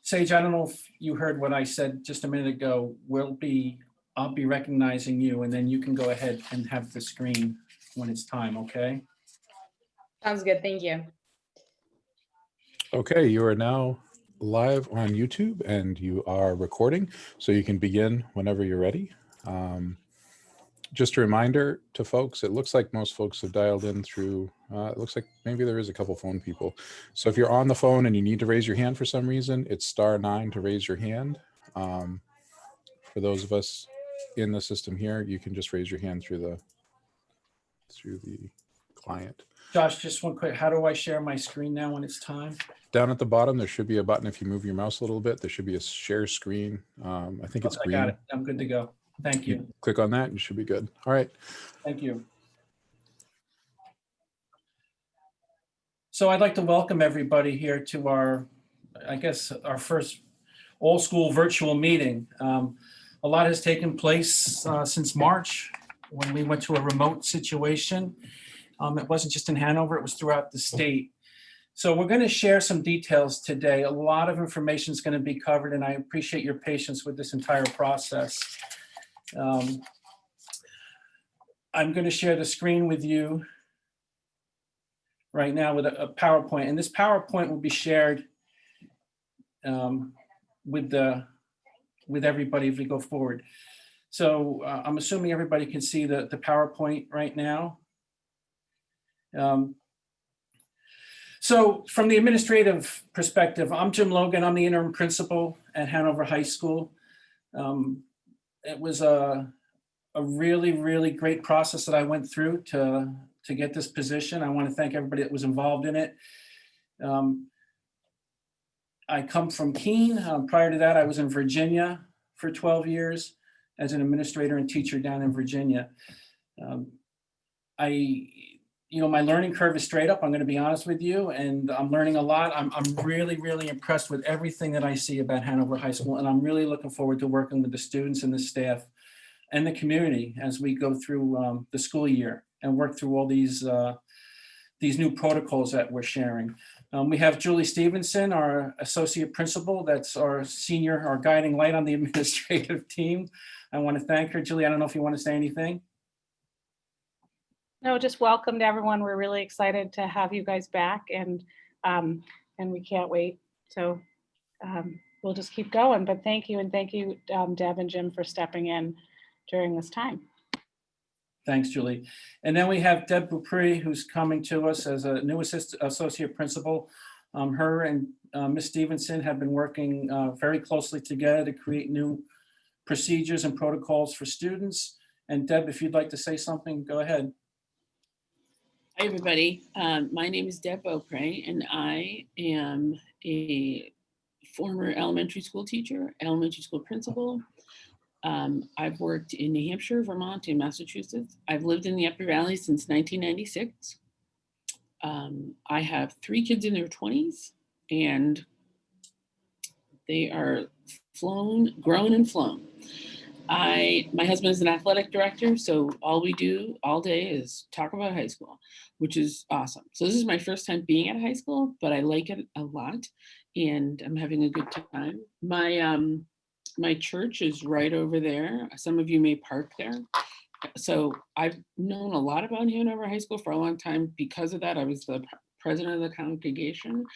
Sage, I don't know if you heard what I said just a minute ago. I'll be recognizing you, and then you can go ahead and have the screen when it's time, okay? Sounds good, thank you. Okay, you are now live on YouTube and you are recording, so you can begin whenever you're ready. Just a reminder to folks, it looks like most folks have dialed in through, it looks like maybe there is a couple phone people. So if you're on the phone and you need to raise your hand for some reason, it's *9 to raise your hand. For those of us in the system here, you can just raise your hand through the client. Josh, just one quick, how do I share my screen now when it's time? Down at the bottom, there should be a button. If you move your mouse a little bit, there should be a share screen. I think it's green. I got it. I'm good to go. Thank you. Click on that and you should be good. All right. Thank you. So I'd like to welcome everybody here to our first all-school virtual meeting. A lot has taken place since March when we went to a remote situation. It wasn't just in Hanover, it was throughout the state. So we're going to share some details today. A lot of information is going to be covered, and I appreciate your patience with this entire process. I'm going to share the screen with you right now with a PowerPoint, and this PowerPoint will be shared with everybody as we go forward. So I'm assuming everybody can see the PowerPoint right now. So from the administrative perspective, I'm Jim Logan. I'm the interim principal at Hanover High School. It was a really, really great process that I went through to get this position. I want to thank everybody that was involved in it. I come from Keene. Prior to that, I was in Virginia for 12 years as an administrator and teacher down in Virginia. My learning curve is straight up, I'm going to be honest with you, and I'm learning a lot. I'm really, really impressed with everything that I see about Hanover High School, and I'm really looking forward to working with the students and the staff and the community as we go through the school year and work through all these new protocols that we're sharing. We have Julie Stevenson, our associate principal. That's our guiding light on the administrative team. I want to thank her. Julie, I don't know if you want to say anything. No, just welcome to everyone. We're really excited to have you guys back, and we can't wait. So we'll just keep going. But thank you, and thank you, Deb and Jim, for stepping in during this time. Thanks, Julie. And then we have Deb Beaupre, who's coming to us as a new associate principal. Her and Ms. Stevenson have been working very closely together to create new procedures and protocols for students. And Deb, if you'd like to say something, go ahead. Hi, everybody. My name is Deb Beaupre, and I am a former elementary school teacher, elementary school principal. I've worked in New Hampshire, Vermont, and Massachusetts. I've lived in the Upper Valley since 1996. I have 3 kids in their 20s, and they are grown and flown. My husband is an athletic director, so all we do all day is talk about high school, which is awesome. So this is my first time being at high school, but I like it a lot, and I'm having a good time. My church is right over there. Some of you may park there. So I've known a lot about Hanover High School for a long time. Because of that, I was the president of the congregation.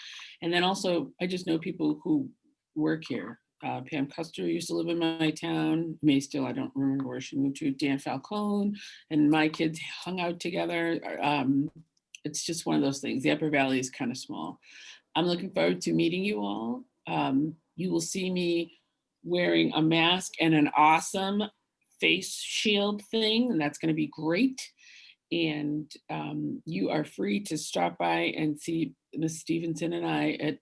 And then also, I just know people who work here. Pam Custer used to live in my town, may still, I don't remember where she moved to, Dan Falcone, and my kids hung out together. It's just one of those things. The Upper Valley is kind of small. I'm looking forward to meeting you all. You will see me wearing a mask and an awesome face shield thing, and that's going to be great. And you are free to stop by and see Ms. Stevenson and I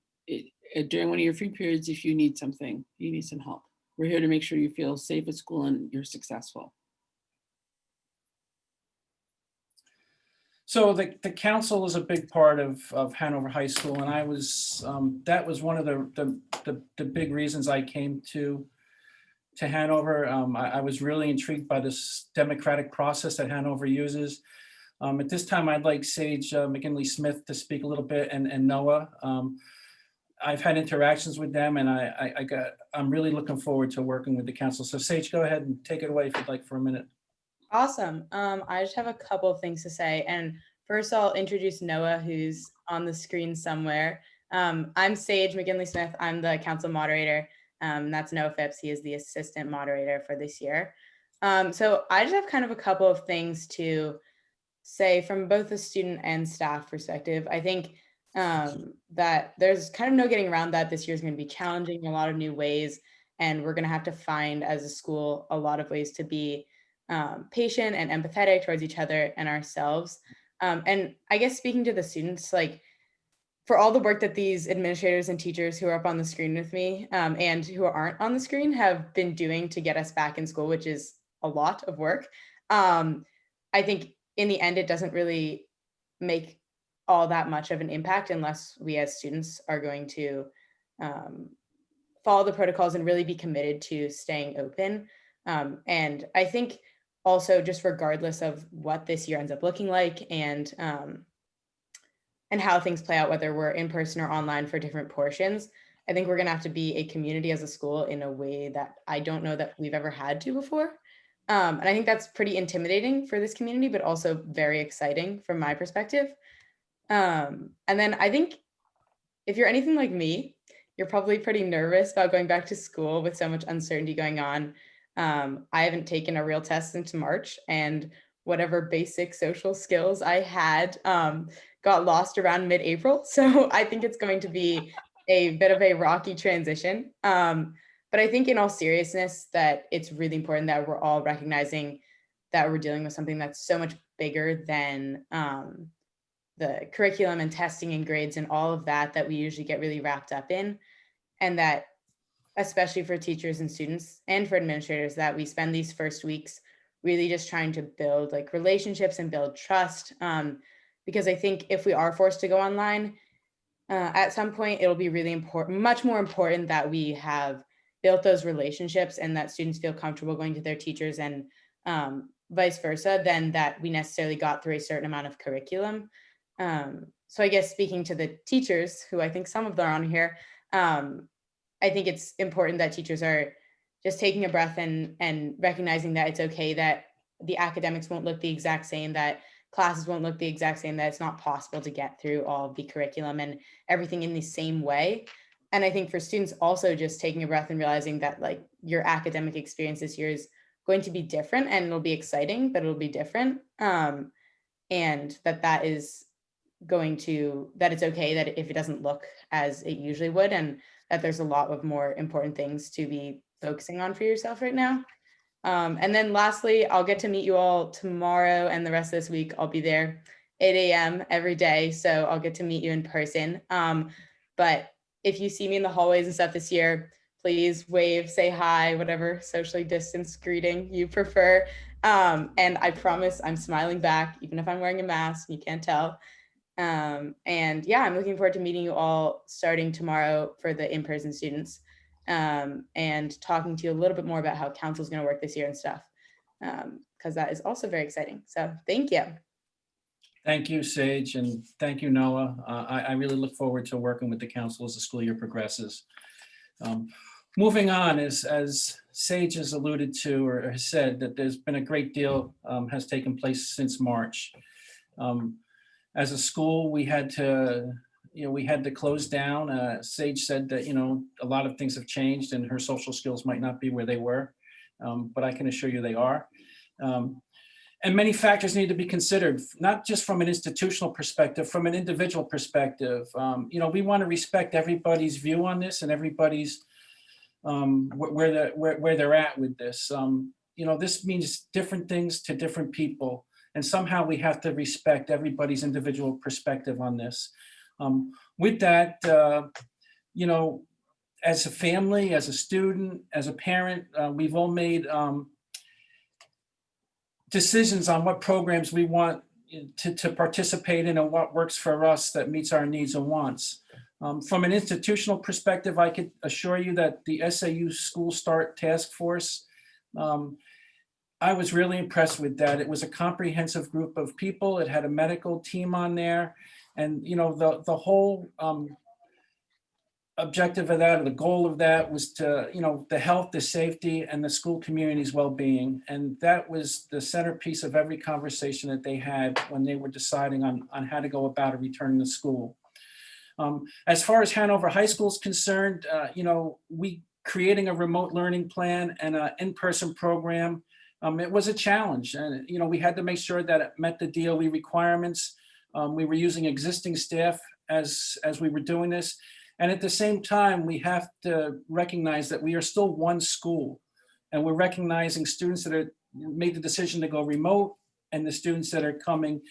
during one of your free periods if you need something, you need some help. We're here to make sure you feel safe at school and you're successful. So the council is a big part of Hanover High School, and I was that was one of the big reasons I came to Hanover. I was really intrigued by this democratic process that Hanover uses. At this time, I'd like Sage McKinley Smith to speak a little bit, and Noah. I've had interactions with them, and I'm really looking forward to working with the council. So Sage, go ahead and take it away if you'd like for a minute. Awesome. I just have a couple of things to say. And first I'll introduce Noah, who's on the screen somewhere. I'm Sage McGinley-Smith. I'm the council moderator. That's Noah Phipps. He is the assistant moderator for this year. So I just have kind of a couple of things to say from both the student and staff perspective. I think that there's kind of no getting around that this year is going to be challenging in a lot of new ways. And we're going to have to find as a school a lot of ways to be patient and empathetic towards each other and ourselves. And I guess speaking to the students, like for all the work that these administrators and teachers who are up on the screen with me and who aren't on the screen have been doing to get us back in school, which is a lot of work. I think in the end, it doesn't really make all that much of an impact unless we as students are going to follow the protocols and really be committed to staying open. And I think also just regardless of what this year ends up looking like and how things play out, whether we're in person or online for different portions, I think we're going to have to be a community as a school in a way that I don't know that we've ever had to before. And I think that's pretty intimidating for this community, but also very exciting from my perspective. And then I think if you're anything like me, you're probably pretty nervous about going back to school with so much uncertainty going on. I haven't taken a real test since March, and whatever basic social skills I had got lost around mid-April. So I think it's going to be a bit of a rocky transition. But I think in all seriousness that it's really important that we're all recognizing that we're dealing with something that's so much bigger than the curriculum and testing and grades and all of that we usually get really wrapped up in. And that, especially for teachers and students and for administrators, that we spend these first weeks really just trying to build like relationships and build trust. Because I think if we are forced to go online, at some point, it'll be really important, much more important that we have built those relationships and that students feel comfortable going to their teachers and vice versa than that we necessarily got through a certain amount of curriculum. So I guess speaking to the teachers, who I think some of them are on here, I think it's important that teachers are just taking a breath and recognizing that it's okay that the academics won't look the exact same, that classes won't look the exact same, that it's not possible to get through all of the curriculum and everything in the same way. And I think for students also just taking a breath and realizing that like your academic experience this year is going to be different and it'll be exciting, but it'll be different. And that is going to, that it's okay that if it doesn't look as it usually would, and that there's a lot of more important things to be focusing on for yourself right now. And then lastly, I'll get to meet you all tomorrow and the rest of this week. I'll be there 8 a.m. every day. So I'll get to meet you in person. But if you see me in the hallways and stuff this year, please wave, say hi, whatever socially distanced greeting you prefer. And I promise I'm smiling back, even if I'm wearing a mask, you can't tell. And yeah, I'm looking forward to meeting you all starting tomorrow for the in-person students. And talking to you a little bit more about how council is going to work this year and stuff, because that is also very exciting. So thank you. Thank you, Sage, and thank you, Noah. I really look forward to working with the council as the school year progresses. Moving on, as Sage has alluded to or has said, that there's been a great deal has taken place since March. As a school, we had to close down. Sage said that, a lot of things have changed and her social skills might not be where they were, but I can assure you they are. And many factors need to be considered, not just from an institutional perspective, from an individual perspective. We want to respect everybody's view on this and everybody's where they're at with this. This means different things to different people, and somehow we have to respect everybody's individual perspective on this. With that, as a family, as a student, as a parent, we've all made decisions on what programs we want to participate in and what works for us that meets our needs and wants. From an institutional perspective, I could assure you that the SAU School Start Task Force, I was really impressed with that. It was a comprehensive group of people. It had a medical team on there. And the whole objective of that, or the goal of that, was to, the health, the safety, and the school community's well-being. And that was the centerpiece of every conversation that they had when they were deciding on how to go about a return to school. As far as Hanover High School is concerned, we creating a remote learning plan and an in-person program, it was a challenge. And, we had to make sure that it met the DOE requirements. We were using existing staff as we were doing this. And at the same time, we have to recognize that we are still one school. And we're recognizing students that are made the decision to go remote and the students that are coming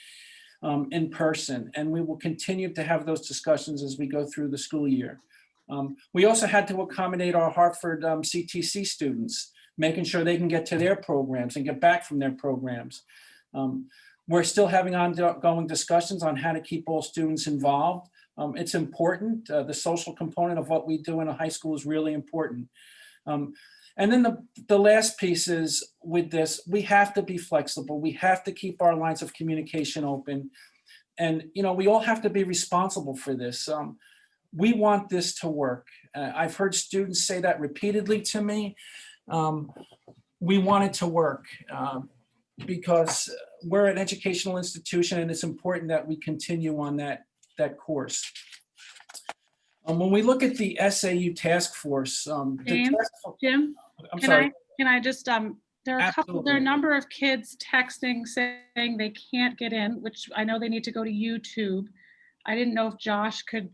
in person. And we will continue to have those discussions as we go through the school year. We also had to accommodate our Hartford CTC students, making sure they can get to their programs and get back from their programs. We're still having ongoing discussions on how to keep all students involved. It's important. The social component of what we do in a high school is really important. And then the last piece is, with this, we have to be flexible. We have to keep our lines of communication open. And, we all have to be responsible for this. We want this to work. I've heard students say that repeatedly to me. We want it to work because we're an educational institution, and it's important that we continue on that course. When we look at the SAU Task Force, Jim, I'm can sorry. I just, there are a Absolutely. number of kids texting saying they can't get in, which I know they need to go to YouTube. I didn't know if Josh could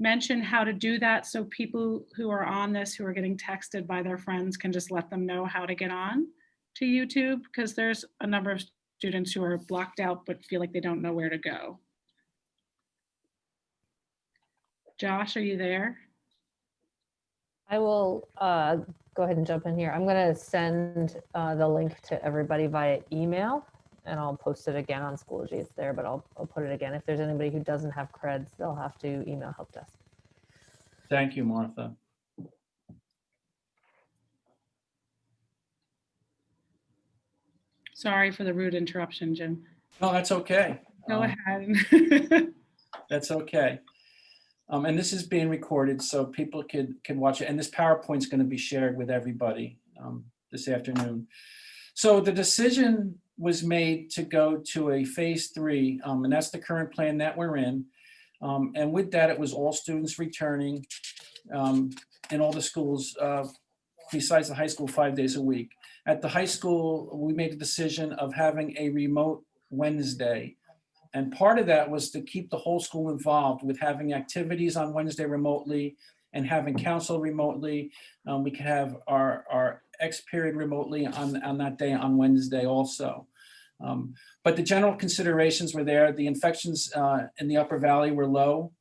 mention how to do that, so people who are on this, who are getting texted by their friends, can just let them know how to get on to YouTube, because there's a number of students who are blocked out but feel like they don't know where to go. Josh, are you there? I will go ahead and jump in here. I'm going to send the link to everybody via email, and I'll post it again on Schoology. It's there, but I'll put it again. If there's anybody who doesn't have creds, they'll have to email help desk. Thank you, Martha. Sorry for the rude interruption, Jim. No, that's okay. Go ahead. That's okay. And this is being recorded so people can watch it. And this PowerPoint's going to be shared with everybody this afternoon. So the decision was made to go to a phase 3, and that's the current plan that we're in. And with that, it was all students returning in all the schools besides the high school 5 days a week. At the high school, we made the decision of having a remote Wednesday. And part of that was to keep the whole school involved with having activities on Wednesday remotely and having council remotely. We could have our X period remotely on that day on Wednesday also. But the general considerations were there. The infections in the Upper Valley were low.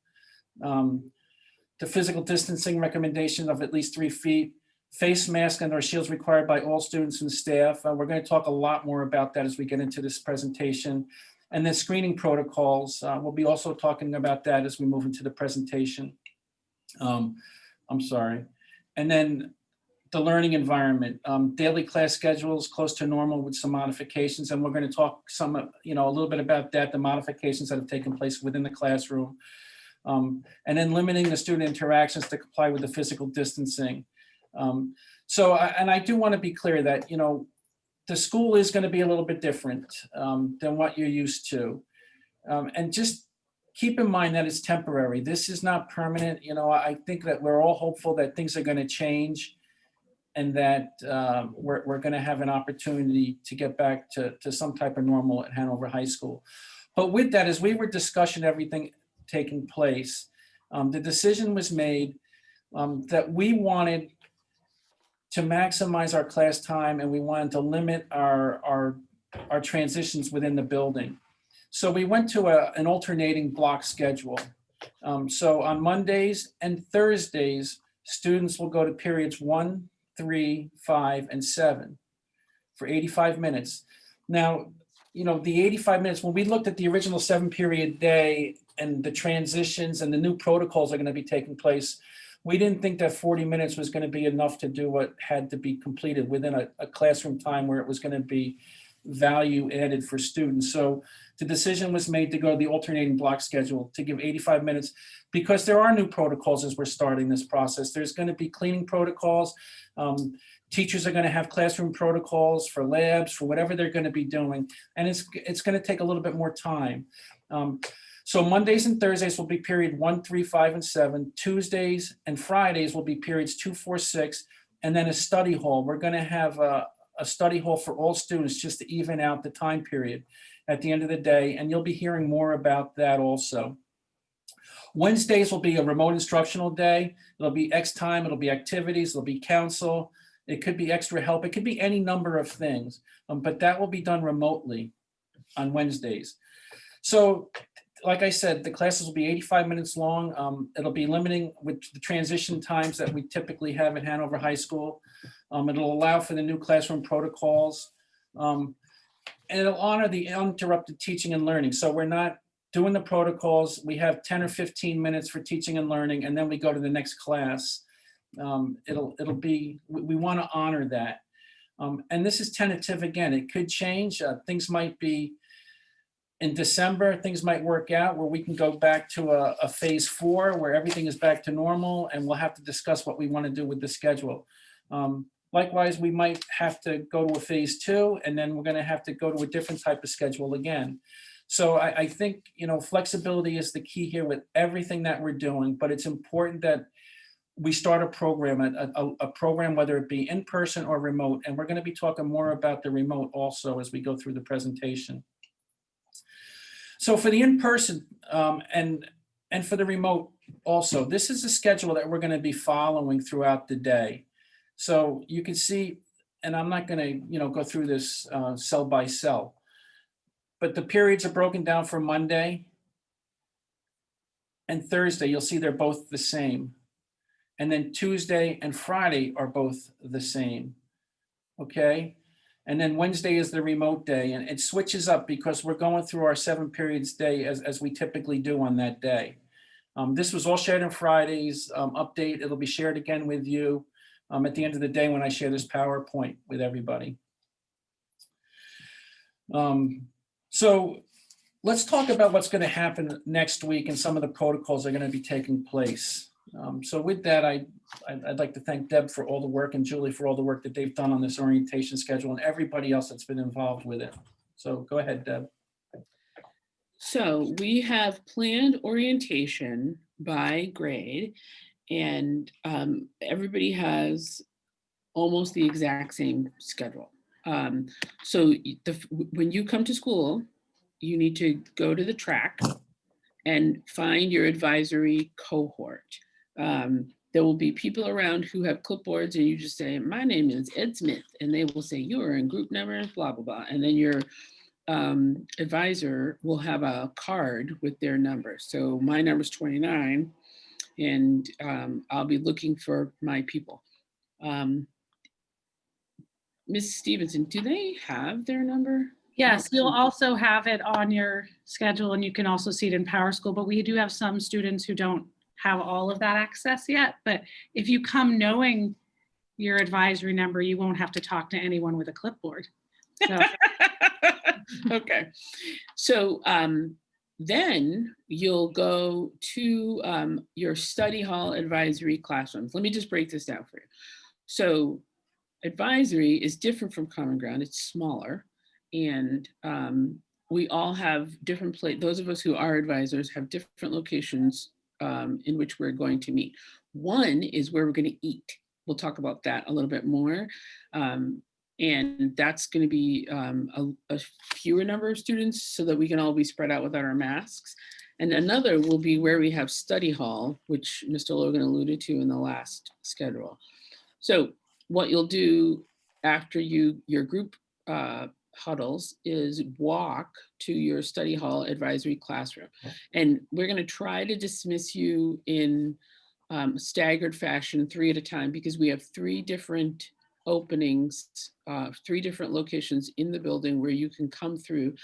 The physical distancing recommendation of at least 3 feet, face mask and or shields required by all students and staff. We're going to talk a lot more about that as we get into this presentation. And then screening protocols, we'll be also talking about that as we move into the presentation. I'm sorry. And then the learning environment, daily class schedules close to normal with some modifications. And we're going to talk a little bit about that, the modifications that have taken place within the classroom. And then limiting the student interactions to comply with the physical distancing. And I do want to be clear that, the school is going to be a little bit different than what you're used to. And just keep in mind that it's temporary. This is not permanent. I think that we're all hopeful that things are going to change and that we're going to have an opportunity to get back to some type of normal at Hanover High School. But with that, as we were discussing everything taking place, the decision was made that we wanted to maximize our class time, and we wanted to limit our transitions within the building. So we went to an alternating block schedule. So on Mondays and Thursdays, students will go to periods 1, 3, 5, and 7 for 85 minutes. Now, the 85 minutes, when we looked at the original 7-period day and the transitions and the new protocols are going to be taking place, we didn't think that 40 minutes was going to be enough to do what had to be completed within a classroom time where it was going to be value added for students. So the decision was made to go to the alternating block schedule to give 85 minutes because there are new protocols as we're starting this process. There's going to be cleaning protocols. Teachers are going to have classroom protocols for labs, for whatever they're going to be doing. And it's going to take a little bit more time. So Mondays and Thursdays will be period 1, 3, 5, and 7. Tuesdays and Fridays will be periods 2, 4, 6, and then a study hall. We're going to have a study hall for all students just to even out the time period at the end of the day. And you'll be hearing more about that also. Wednesdays will be a remote instructional day. It'll be X time, it'll be activities, it'll be counsel. It could be extra help. It could be any number of things, but that will be done remotely on Wednesdays. So like I said, the classes will be 85 minutes long. It'll be limiting with the transition times that we typically have at Hanover High School. It'll allow for the new classroom protocols. And it'll honor the uninterrupted teaching and learning. So we're not doing the protocols. We have 10 or 15 minutes for teaching and learning, and then we go to the next class. It'll be, we want to honor that. And this is tentative again. It could change. Things might be in December, things might work out where we can go back to a phase 4 where everything is back to normal, and we'll have to discuss what we want to do with the schedule. Likewise, we might have to go to a phase 2, and then we're going to have to go to a different type of schedule again. So I think, flexibility is the key here with everything that we're doing, but it's important that we start a program, a program, whether it be in person or remote. And we're going to be talking more about the remote also as we go through the presentation. So for the in-person and for the remote also, this is a schedule that we're going to be following throughout the day. So you can see, and I'm not going to, go through this cell by cell, but the periods are broken down for Monday and Thursday. You'll see they're both the same. And then Tuesday and Friday are both the same, okay? And then Wednesday is the remote day, and it switches up because we're going through our 7 periods day as we typically do on that day. This was all shared on Friday's update. It'll be shared again with you at the end of the day when I share this PowerPoint with everybody. So let's talk about what's going to happen next week and some of the protocols that are going to be taking place. So with that, I'd like to thank Deb for all the work and Julie for all the work that they've done on this orientation schedule and everybody else that's been involved with it. So go ahead, Deb. So we have planned orientation by grade, and everybody has almost the exact same schedule. So when you come to school, you need to go to the track and find your advisory cohort. There will be people around who have clipboards, and you just say, my name is Ed Smith, and they will say, you are in group number, blah, blah, blah. And then your advisor will have a card with their number. So my number is 29, and I'll be looking for my people. Ms. Stevenson, do they have their number? Yes, you'll also have it on your schedule, and you can also see it in PowerSchool, but we do have some students who don't have all of that access yet. But if you come knowing your advisory number, you won't have to talk to anyone with a clipboard. So. Okay. So then you'll go to your study hall advisory classrooms. Let me just break this down for you. So advisory is different from Common Ground. It's smaller. And we all have different those of us who are advisors have different locations in which we're going to meet. One is where we're going to eat. We'll talk about that a little bit more. And that's going to be a fewer number of students so that we can all be spread out without our masks. And another will be where we have study hall, which Mr. Logan alluded to in the last schedule. So what you'll do after your group huddles is walk to your study hall advisory classroom. And we're going to try to dismiss you in staggered fashion, 3 at a time, because we have 3 different openings, 3 different locations in the building where you can come through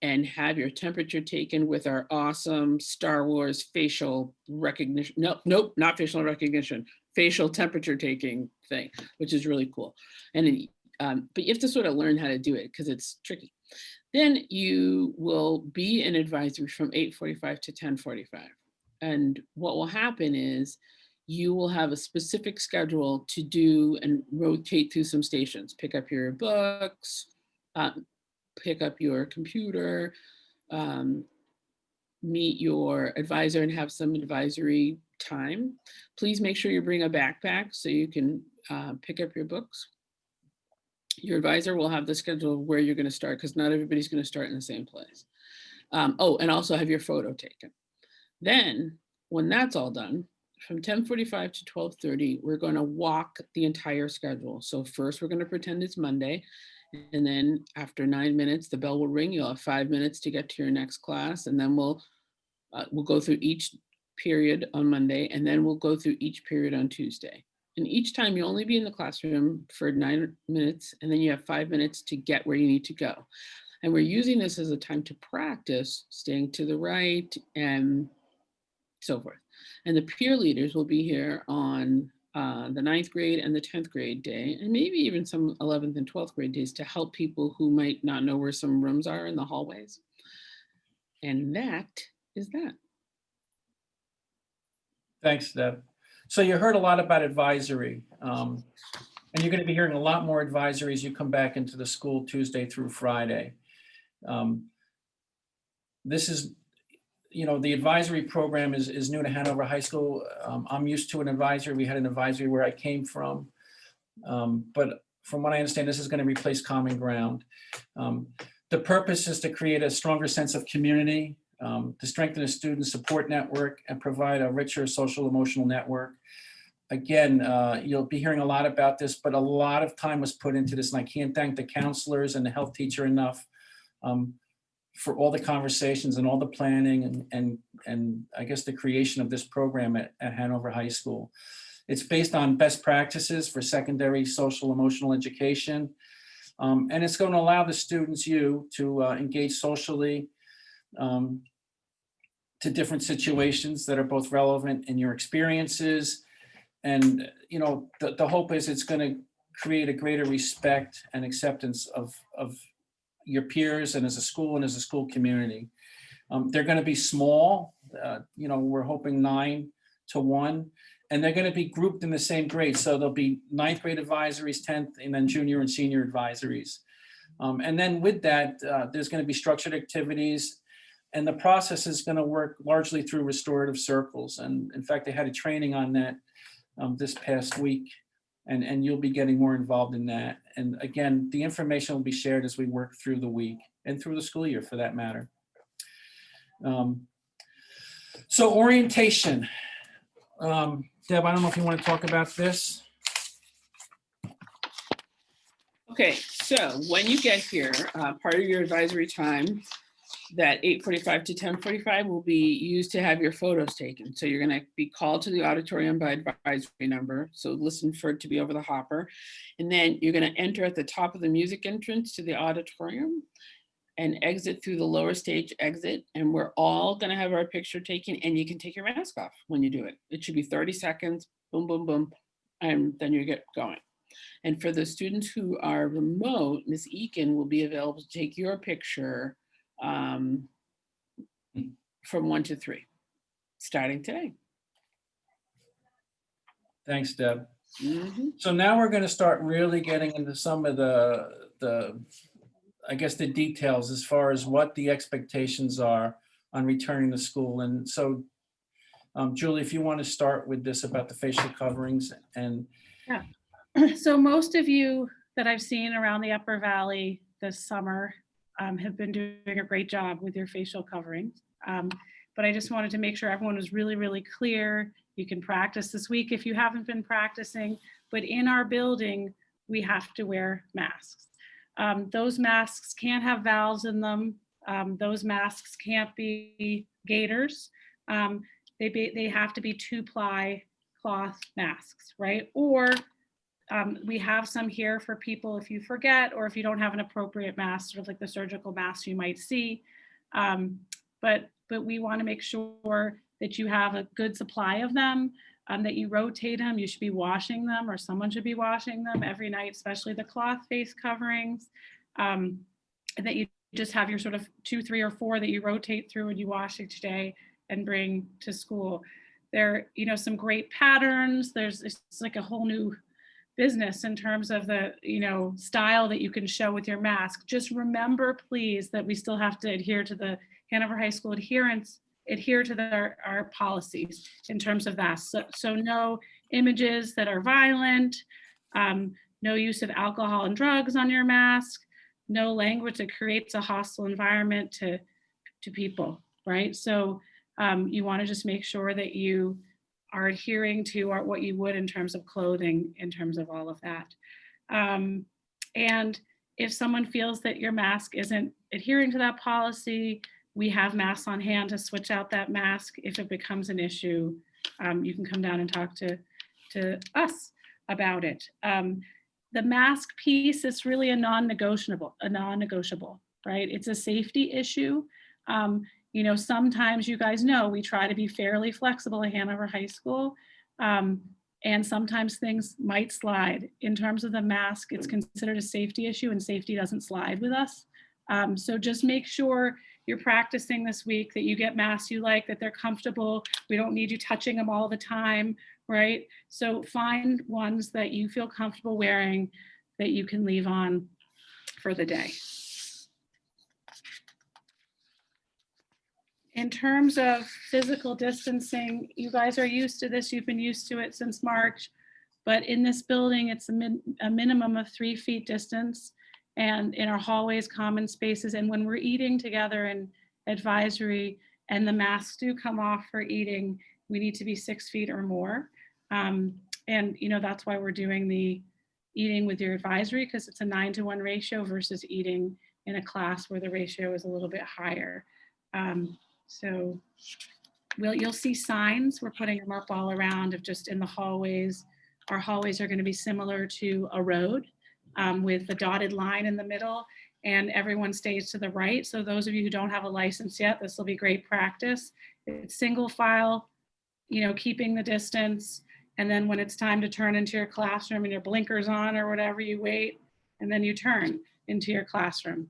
and have your temperature taken with our awesome Star Wars facial recognition. Nope, not facial recognition, facial temperature taking thing, which is really cool. And but you have to sort of learn how to do it because it's tricky. Then you will be in advisory from 8:45 to 10:45. And what will happen is you will have a specific schedule to do and rotate through some stations, pick up your books, pick up your computer, meet your advisor and have some advisory time. Please make sure you bring a backpack so you can pick up your books. Your advisor will have the schedule of where you're going to start, because not everybody's going to start in the same place. Oh, and also have your photo taken. Then when that's all done, from 10:45 to 12:30, we're going to walk the entire schedule. So first we're going to pretend it's Monday. And then after 9 minutes, the bell will ring. You'll have 5 minutes to get to your next class. And then we'll go through each period on Monday, and then we'll go through each period on Tuesday. And each time you'll only be in the classroom for 9 minutes, and then you have 5 minutes to get where you need to go. And we're using this as a time to practice staying to the right and so forth. And the peer leaders will be here on the 9th grade and the 10th grade day, and maybe even some 11th and 12th grade days to help people who might not know where some rooms are in the hallways. And that is that. Thanks, Deb. So you heard a lot about advisory, and you're going to be hearing a lot more advisory as you come back into the school Tuesday through Friday. This is, the advisory program is new to Hanover High School. I'm used to an advisory. We had an advisory where I came from. But from what I understand, this is going to replace Common Ground. The purpose is to create a stronger sense of community, to strengthen a student support network and provide a richer social emotional network. Again, you'll be hearing a lot about this, but a lot of time was put into this, and I can't thank the counselors and the health teacher enough for all the conversations and all the planning and I guess the creation of this program at Hanover High School. It's based on best practices for secondary social emotional education. And it's going to allow the students, to engage socially to different situations that are both relevant in your experiences. And, the hope is it's going to create a greater respect and acceptance of your peers and as a school and as a school community. They're going to be small, we're hoping 9 to 1, and they're going to be grouped in the same grade. So there'll be 9th grade advisories, 10th, and then junior and senior advisories. And then with that, there's going to be structured activities, and the process is going to work largely through restorative circles. And in fact, I had a training on that this past week, and you'll be getting more involved in that. And again, the information will be shared as we work through the week and through the school year for that matter. So orientation. Deb, I don't know if you want to talk about this. Okay, so when you get here, part of your advisory time, that 8:45 to 10:45 will be used to have your photos taken. So you're going to be called to the auditorium by advisory number. So listen for it to be over the hopper. And then you're going to enter at the top of the music entrance to the auditorium and exit through the lower stage exit. And we're all going to have our picture taken, and you can take your mask off when you do it. It should be 30 seconds, boom, boom, boom, and then you get going. And for the students who are remote, Ms. Eakin will be available to take your picture from 1 to 3, starting today. Thanks, Deb. Mm-hmm. So now we're going to start really getting into some of the I guess the details as far as what the expectations are on returning to school. And so, Julie, if you want to start with this about the facial coverings and. Yeah. So most of you that I've seen around the Upper Valley this summer have been doing a great job with your facial coverings. But I just wanted to make sure everyone was really, really clear. You can practice this week if you haven't been practicing, but in our building, we have to wear masks. Those masks can't have valves in them. Those masks can't be gaiters. They have to be 2-ply cloth masks, right? Or we have some here for people if you forget, or if you don't have an appropriate mask, sort of like the surgical masks you might see. But we want to make sure that you have a good supply of them, that you rotate them. You should be washing them, or someone should be washing them every night, especially the cloth face coverings, and that you just have your sort of 2, 3, or 4 that you rotate through and you wash each day and bring to school. There, you know, some great patterns. It's like a whole new business in terms of the, you know, style that you can show with your mask. Just remember, please, that we still have to adhere to the Hanover High School adhere to our policies in terms of that. So no images that are violent, no use of alcohol and drugs on your mask, no language that creates a hostile environment to people, right? So you want to just make sure that you are adhering to what you would in terms of clothing, in terms of all of that. And if someone feels that your mask isn't adhering to that policy, we have masks on hand to switch out that mask. If it becomes an issue, you can come down and talk to us about it. The mask piece is really a non-negotiable, right? It's a safety issue. You know, sometimes you guys know we try to be fairly flexible at Hanover High School, and sometimes things might slide. In terms of the mask, it's considered a safety issue, and safety doesn't slide with us. So just make sure you're practicing this week, that you get masks you like, that they're comfortable. We don't need you touching them all the time, right? So find ones that you feel comfortable wearing that you can leave on for the day. In terms of physical distancing, you guys are used to this. You've been used to it since March, but in this building, it's a minimum of 3 feet distance, and in our hallways, common spaces. And when we're eating together in advisory and the masks do come off for eating, we need to be 6 feet or more. And you know, that's why we're doing the eating with your advisory, because it's a 9-to-1 ratio versus eating in a class where the ratio is a little bit higher. So you'll see signs. We're putting them up all around of just in the hallways. Our hallways are going to be similar to a road with the dotted line in the middle, and everyone stays to the right. So those of you who don't have a license yet, this will be great practice. It's single file, you know, keeping the distance. And then when it's time to turn into your classroom and your blinkers on or whatever, you wait, and then you turn into your classroom.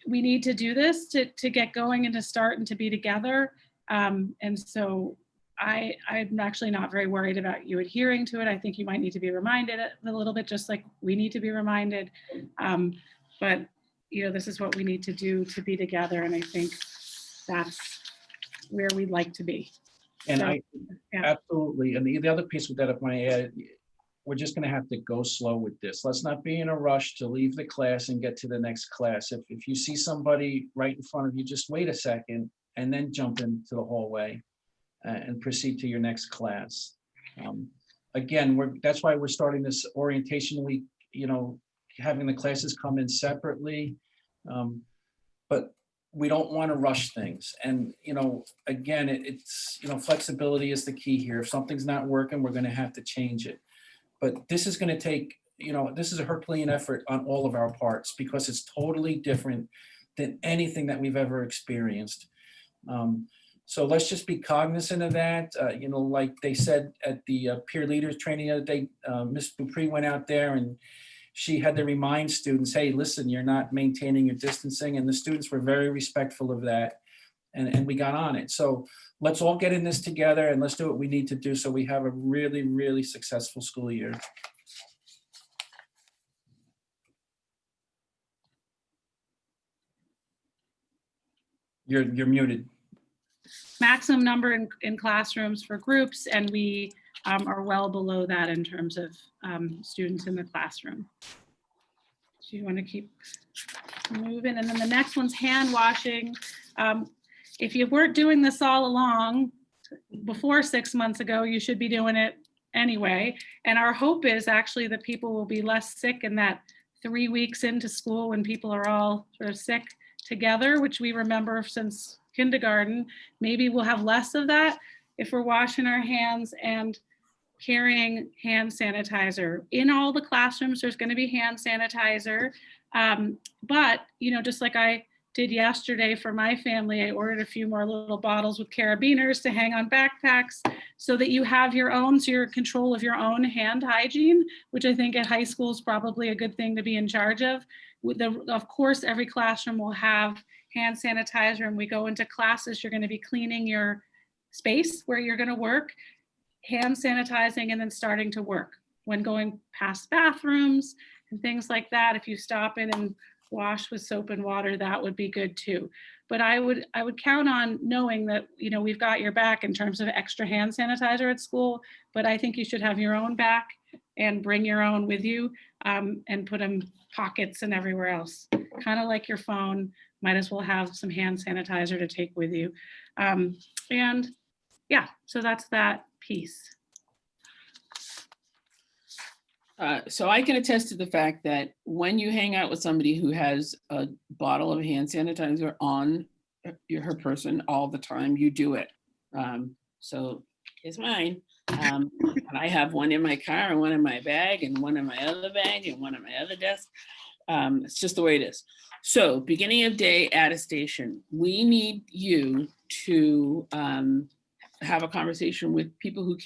We need to do this to get going and to start and to be together. And so I'm actually not very worried about you adhering to it. I think you might need to be reminded a little bit, just like we need to be reminded. But you know, this is what we need to do to be together. And I think that's where we'd like to be. And So, I, yeah. absolutely. And the other piece with that, if I add, we're just going to have to go slow with this. Let's not be in a rush to leave the class and get to the next class. If you see somebody right in front of you, just wait a second and then jump into the hallway and proceed to your next class. Again, that's why we're starting this orientation week, you know, having the classes come in separately. But we don't want to rush things. And, you know, again, it's, you know, flexibility is the key here. If something's not working, we're going to have to change it. But this is going to take, you know, this is a Herculean effort on all of our parts, because it's totally different than anything that we've ever experienced. So let's just be cognizant of that. You know, like they said at the peer leaders training the other day, Ms. Dupree went out there and she had to remind students, hey, listen, you're not maintaining your distancing. And the students were very respectful of that. And we got on it. So let's all get in this together and let's do what we need to do so we have a really, really successful school year. You're muted. Maximum number in classrooms for groups, and we are well below that in terms of students in the classroom. So you want to keep moving. And then the next one's hand washing. If you weren't doing this all along before 6 months ago, you should be doing it anyway. And our hope is actually that people will be less sick in that 3 weeks into school when people are all sort of sick together, which we remember since kindergarten. Maybe we'll have less of that if we're washing our hands and carrying hand sanitizer. In all the classrooms, there's going to be hand sanitizer. But, you know, just like I did yesterday for my family, I ordered a few more little bottles with carabiners to hang on backpacks. so that you have your own, so you're in control of your own hand hygiene, which I think at high school is probably a good thing to be in charge of. Of course, every classroom will have hand sanitizer, and we go into classes, you're going to be cleaning your space where you're going to work, hand sanitizing, and then starting to work. When going past bathrooms and things like that, if you stop in and wash with soap and water, that would be good too. But I would count on knowing that, you know, we've got your back in terms of extra hand sanitizer at school, but I think you should have your own back and bring your own with you, and put them pockets and everywhere else. Kind of like your phone, might as well have some hand sanitizer to take with you. And yeah, so that's that piece. So I can attest to the fact that when you hang out with somebody who has a bottle of hand sanitizer on her person all the time, you do it. So here's mine. And I have one in my car and one in my bag and one in my other bag and one on my other desk. It's just the way it is. So beginning of day attestation, we need you to have a conversation with people who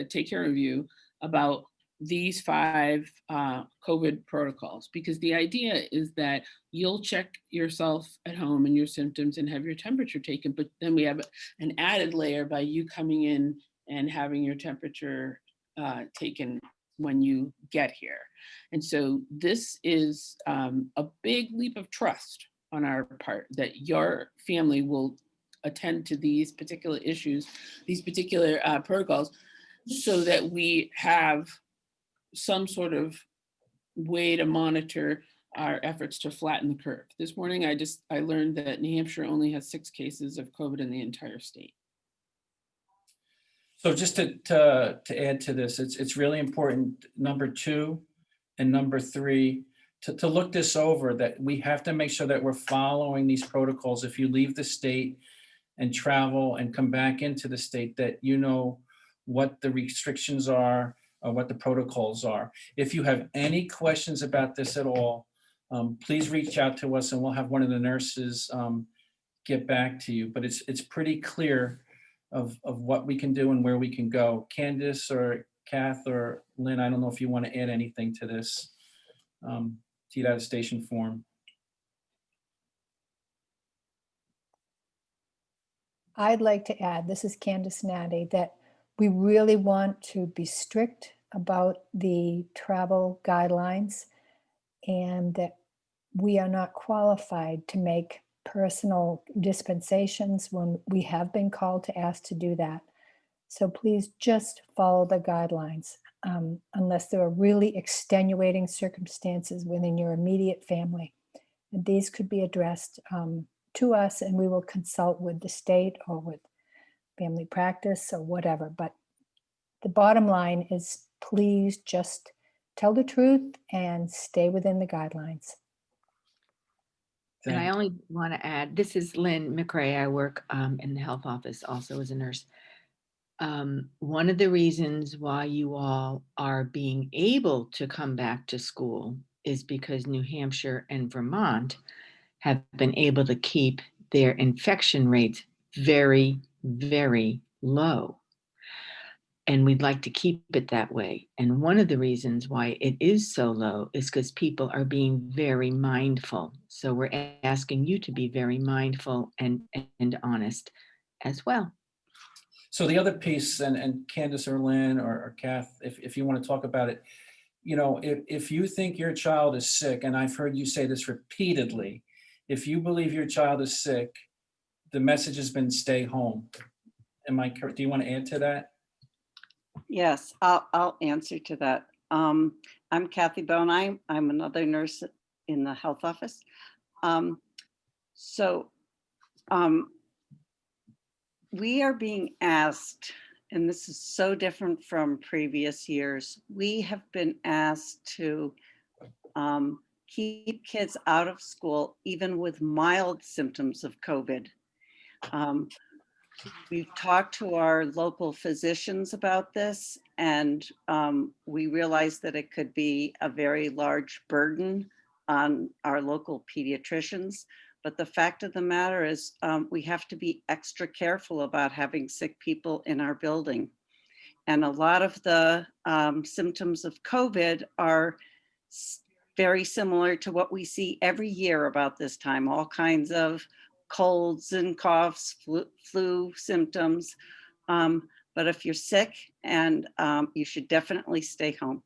take care of you about these 5 COVID protocols, because the idea is that you'll check yourself at home and your symptoms and have your temperature taken, but then we have an added layer by you coming in and having your temperature taken when you get here. And so this is a big leap of trust on our part that your family will attend to these particular issues, these particular protocols, so that we have some sort of way to monitor our efforts to flatten the curve. This morning, I learned that New Hampshire only has 6 cases of COVID in the entire state. So just to add to this, it's really important, number 2 and number 3, to look this over, that we have to make sure that we're following these protocols. If you leave the state and travel and come back into the state, that you know what the restrictions are, or what the protocols are. If you have any questions about this at all, please reach out to us and we'll have one of the nurses get back to you. But it's pretty clear of what we can do and where we can go. Candace or Kath or Lynn, I don't know if you want to add anything to this TEED attestation form. I'd like to add, this is Candace Natty, that we really want to be strict about the travel guidelines, and that we are not qualified to make personal dispensations when we have been called to ask to do that. So please just follow the guidelines, unless there are really extenuating circumstances within your immediate family. And these could be addressed to us, and we will consult with the state or with family practice or whatever. But the bottom line is, please just tell the truth and stay within the guidelines. And I only want to add, this is Lynn McRae. I work in the health office also as a nurse. One of the reasons why you all are being able to come back to school is because New Hampshire and Vermont have been able to keep their infection rates very, very low. And we'd like to keep it that way. And one of the reasons why it is so low is because people are being very mindful. So we're asking you to be very mindful and honest as well. So the other piece, and Candace or Lynn or Kath, if you want to talk about it, you know, if you think your child is sick, and I've heard you say this repeatedly, if you believe your child is sick, the message has been stay home. Am I correct? Do you want to add to that? Yes, I'll answer to that. I'm Kathy Bone. I'm another nurse in the health office. We are being asked, and this is so different from previous years, we have been asked to keep kids out of school even with mild symptoms of COVID. We've talked to our local physicians about this, and we realized that it could be a very large burden on our local pediatricians. But the fact of the matter is we have to be extra careful about having sick people in our building. And a lot of the symptoms of COVID are very similar to what we see every year about this time, all kinds of colds and coughs, flu symptoms. But if you're sick, and you should definitely stay home,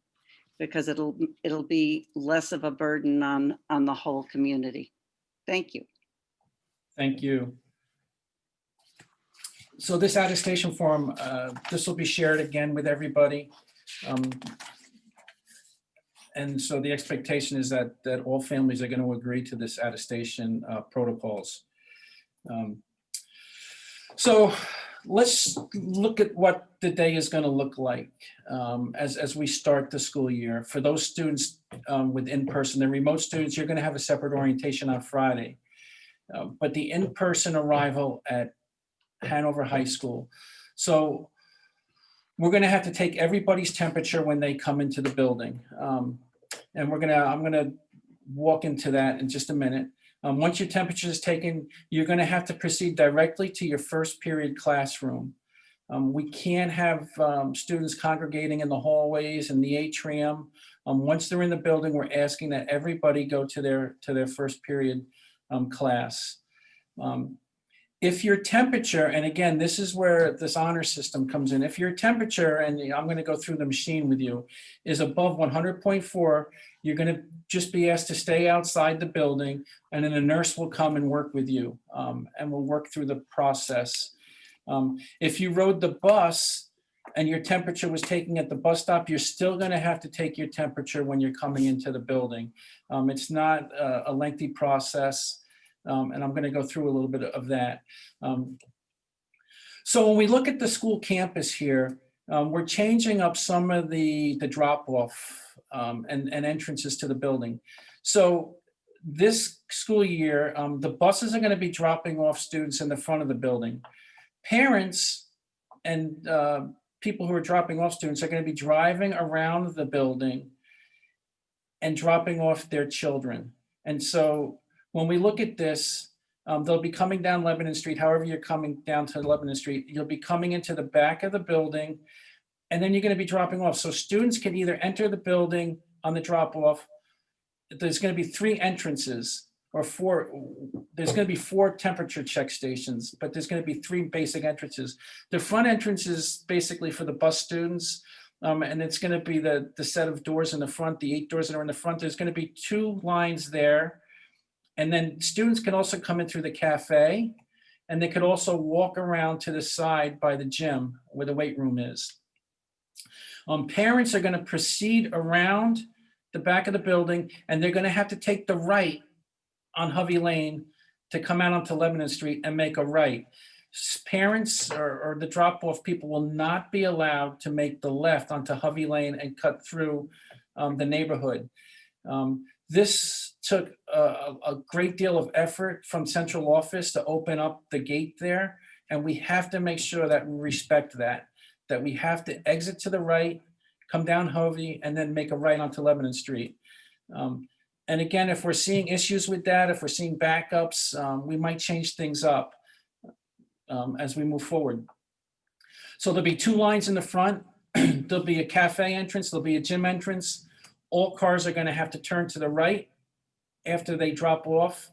because it'll be less of a burden on the whole community. Thank you. Thank you. So this attestation form, this will be shared again with everybody. And so the expectation is that all families are going to agree to this attestation protocols. So let's look at what the day is going to look like as we start the school year. For those students with in-person, the remote students, you're going to have a separate orientation on Friday. But the in-person arrival at Hanover High School. So we're going to have to take everybody's temperature when they come into the building. And I'm going to walk into that in just a minute. Once your temperature is taken, you're going to have to proceed directly to your first period classroom. We can't have students congregating in the hallways and the atrium. Once they're in the building, we're asking that everybody go to their first period class. If your temperature, and again, this is where this honor system comes in. If your temperature, and I'm going to go through the machine with you, is above 100.4, you're going to just be asked to stay outside the building, and then a nurse will come and work with you, and we'll work through the process. If you rode the bus and your temperature was taken at the bus stop, you're still going to have to take your temperature when you're coming into the building. It's not a lengthy process. And I'm going to go through a little bit of that. So when we look at the school campus here, we're changing up some of the drop-off and entrances to the building. So this school year, the buses are going to be dropping off students in the front of the building. Parents and people who are dropping off students are going to be driving around the building and dropping off their children. And so when we look at this, they'll be coming down Lebanon Street. However you're coming down to Lebanon Street, you'll be coming into the back of the building, and then you're going to be dropping off. So students can either enter the building on the drop-off. There's going to be 3 entrances, or 4. There's going to be 4 temperature check stations, but there's going to be 3 basic entrances. The front entrance is basically for the bus students, and it's going to be the set of doors in the front, the 8 doors that are in the front. There's going to be 2 lines there. And then students can also come in through the cafe, and they could also walk around to the side by the gym where the weight room is. Parents are going to proceed around the back of the building, and they're going to have to take the right on Hovey Lane to come out onto Lebanon Street and make a right. Parents or the drop-off people will not be allowed to make the left onto Hovey Lane and cut through the neighborhood. This took a great deal of effort from central office to open up the gate there. And we have to make sure that we respect that we have to exit to the right, come down Hovey, and then make a right onto Lebanon Street. And again, if we're seeing issues with that, if we're seeing backups, we might change things up as we move forward. So there'll be 2 lines in the front. There'll be a cafe entrance, there'll be a gym entrance. All cars are going to have to turn to the right after they drop off.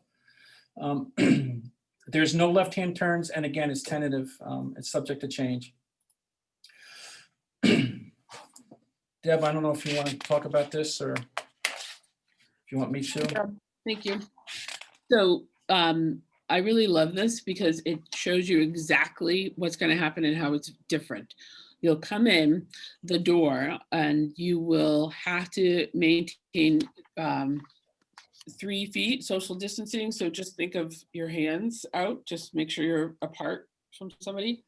There's no left-hand turns, and again, it's tentative. It's subject to change. Deb, I don't know if you want to talk about this or if you want me to. Thank you. So I really love this because it shows you exactly what's going to happen and how it's different. You'll come in the door and you will have to maintain 3 feet social distancing. So just think of your hands out, just make sure you're apart from somebody.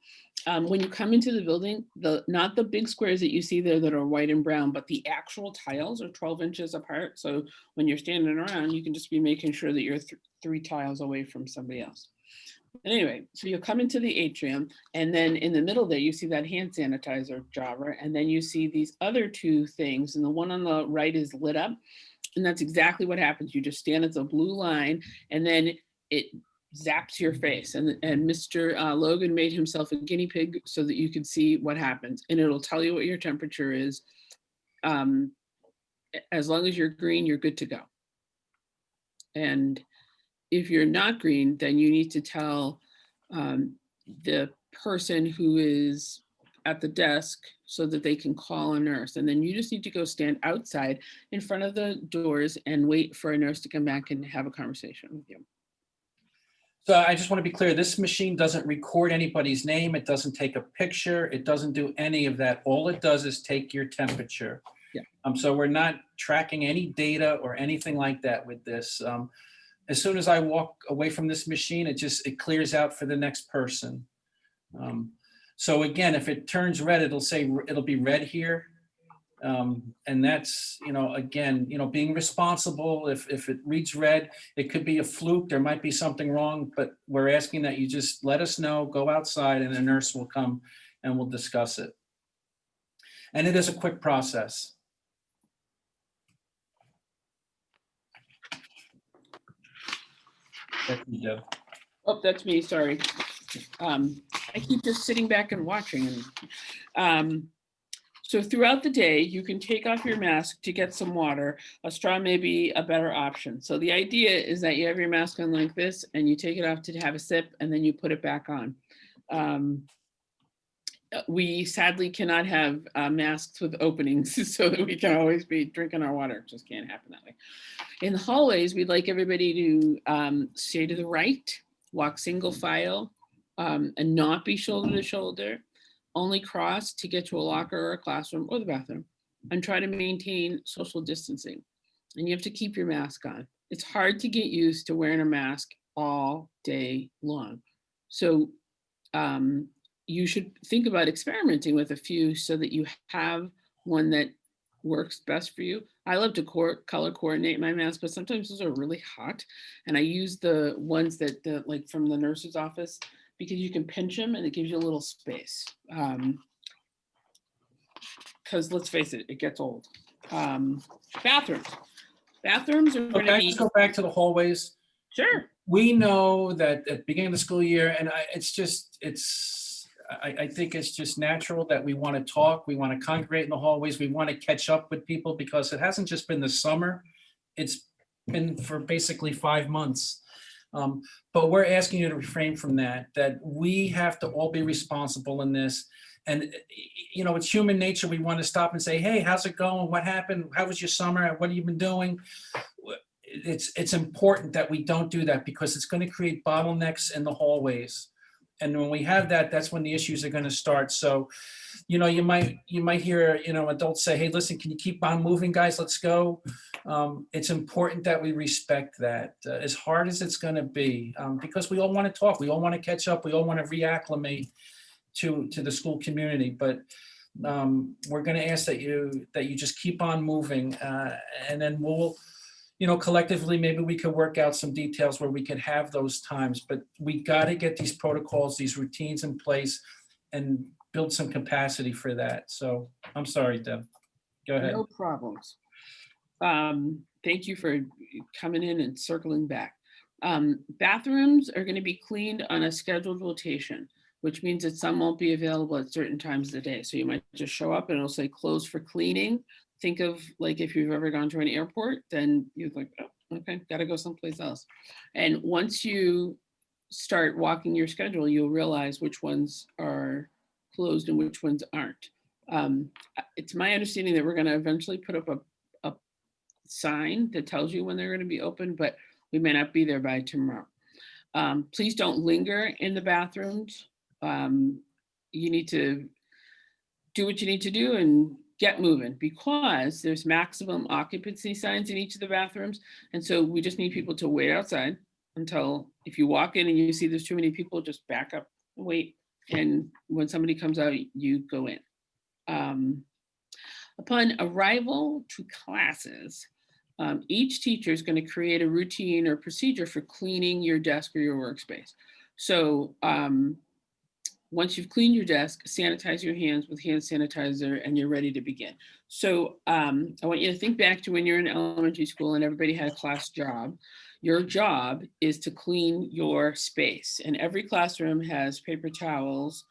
When you come into the building, not the big squares that you see there that are white and brown, but the actual tiles are 12 inches apart. So when you're standing around, you can just be making sure that you're 3 tiles away from somebody else. Anyway, so you'll come into the atrium, and then in the middle there, you see that hand sanitizer jar, and then you see these other 2 things, and the one on the right is lit up, and that's exactly what happens. You just stand at the blue line, and then zaps your face. And Mr. Logan made himself a guinea pig so that you could see what happens. And it'll tell you what your temperature is. As long as you're green, you're good to go. And if you're not green, then you need to tell the person who is at the desk so that they can call a nurse. And then you just need to go stand outside in front of the doors and wait for a nurse to come back and have a conversation with you. So I just want to be clear, this machine doesn't record anybody's name. It doesn't take a picture. It doesn't do any of that. All it does is take your temperature. Yeah. So we're not tracking any data or anything like that with this. As soon as I walk away from this machine, it clears out for the next person. So again, if it turns red, it'll be red here. And that's, again, being responsible. If it reads red, it could be a fluke. There might be something wrong, but we're asking that you just let us know, go outside, and a nurse will come and we'll discuss it. And it is a quick process. That's you, Deb. Oh, that's me, sorry. I keep just sitting back and watching. And so throughout the day, you can take off your mask to get some water. A straw may be a better option. So the idea is that you have your mask on like this and you take it off to have a sip and then you put it back on. We sadly cannot have masks with openings so that we can always be drinking our water. It just can't happen that way. In the hallways, we'd like everybody to stay to the right, walk single file, and not be shoulder to shoulder. Only cross to get to a locker or a classroom or the bathroom, and try to maintain social distancing. And you have to keep your mask on. It's hard to get used to wearing a mask all day long. So you should think about experimenting with a few so that you have one that works best for you. I love to color coordinate my mask, but sometimes those are really hot. And I use the ones that like from the nurse's office, because you can pinch them and it gives you a little space. Because let's face it, it gets old. Bathrooms. Bathrooms are going to be. Let's go back to the hallways. Sure. We know that at the beginning of the school year, and I think it's just natural that we want to talk, we want to congregate in the hallways, we want to catch up with people, because it hasn't just been the summer, it's been for basically 5 months. But we're asking you to refrain from that we have to all be responsible in this. And, it's human nature. We want to stop and say, hey, how's it going? What happened? How was your summer? What have you been doing? It's important that we don't do that, because it's going to create bottlenecks in the hallways. And when we have that, that's when the issues are going to start. So, you might hear, adults say, hey, listen, can you keep on moving, guys? Let's go. It's important that we respect that, as hard as it's going to be, because we all want to talk. We all want to catch up. We all want to reacclimate to the school community. But we're going to ask that you just keep on moving, and then we'll, collectively, maybe we could work out some details where we could have those times, but we got to get these protocols, these routines in place and build some capacity for that. So I'm sorry, Deb, go ahead. No problems. Thank you for coming in and circling back. Bathrooms are going to be cleaned on a scheduled rotation, which means that some won't be available at certain times of the day. So you might just show up and it'll say closed for cleaning. Think of like if you've ever gone to an airport, then you're like, oh, okay, gotta go someplace else. And once you start walking your schedule, you'll realize which ones are closed and which ones aren't. It's my understanding that we're gonna eventually put up a sign that tells you when they're gonna be open, but we may not be there by tomorrow. Please don't linger in the bathrooms. You need to do what you need to do and get moving, because there's maximum occupancy signs in each of the bathrooms. And so we just need people to wait outside until, if you walk in and you see there's too many people, just back up, wait. And when somebody comes out, you go in. Upon arrival to classes, each teacher is going to create a routine or procedure for cleaning your desk or your workspace. So once you've cleaned your desk, sanitize your hands with hand sanitizer and you're ready to begin. So I want you to think back to when you're in elementary school and everybody had a class job. Your job is to clean your space, and every classroom has paper towels,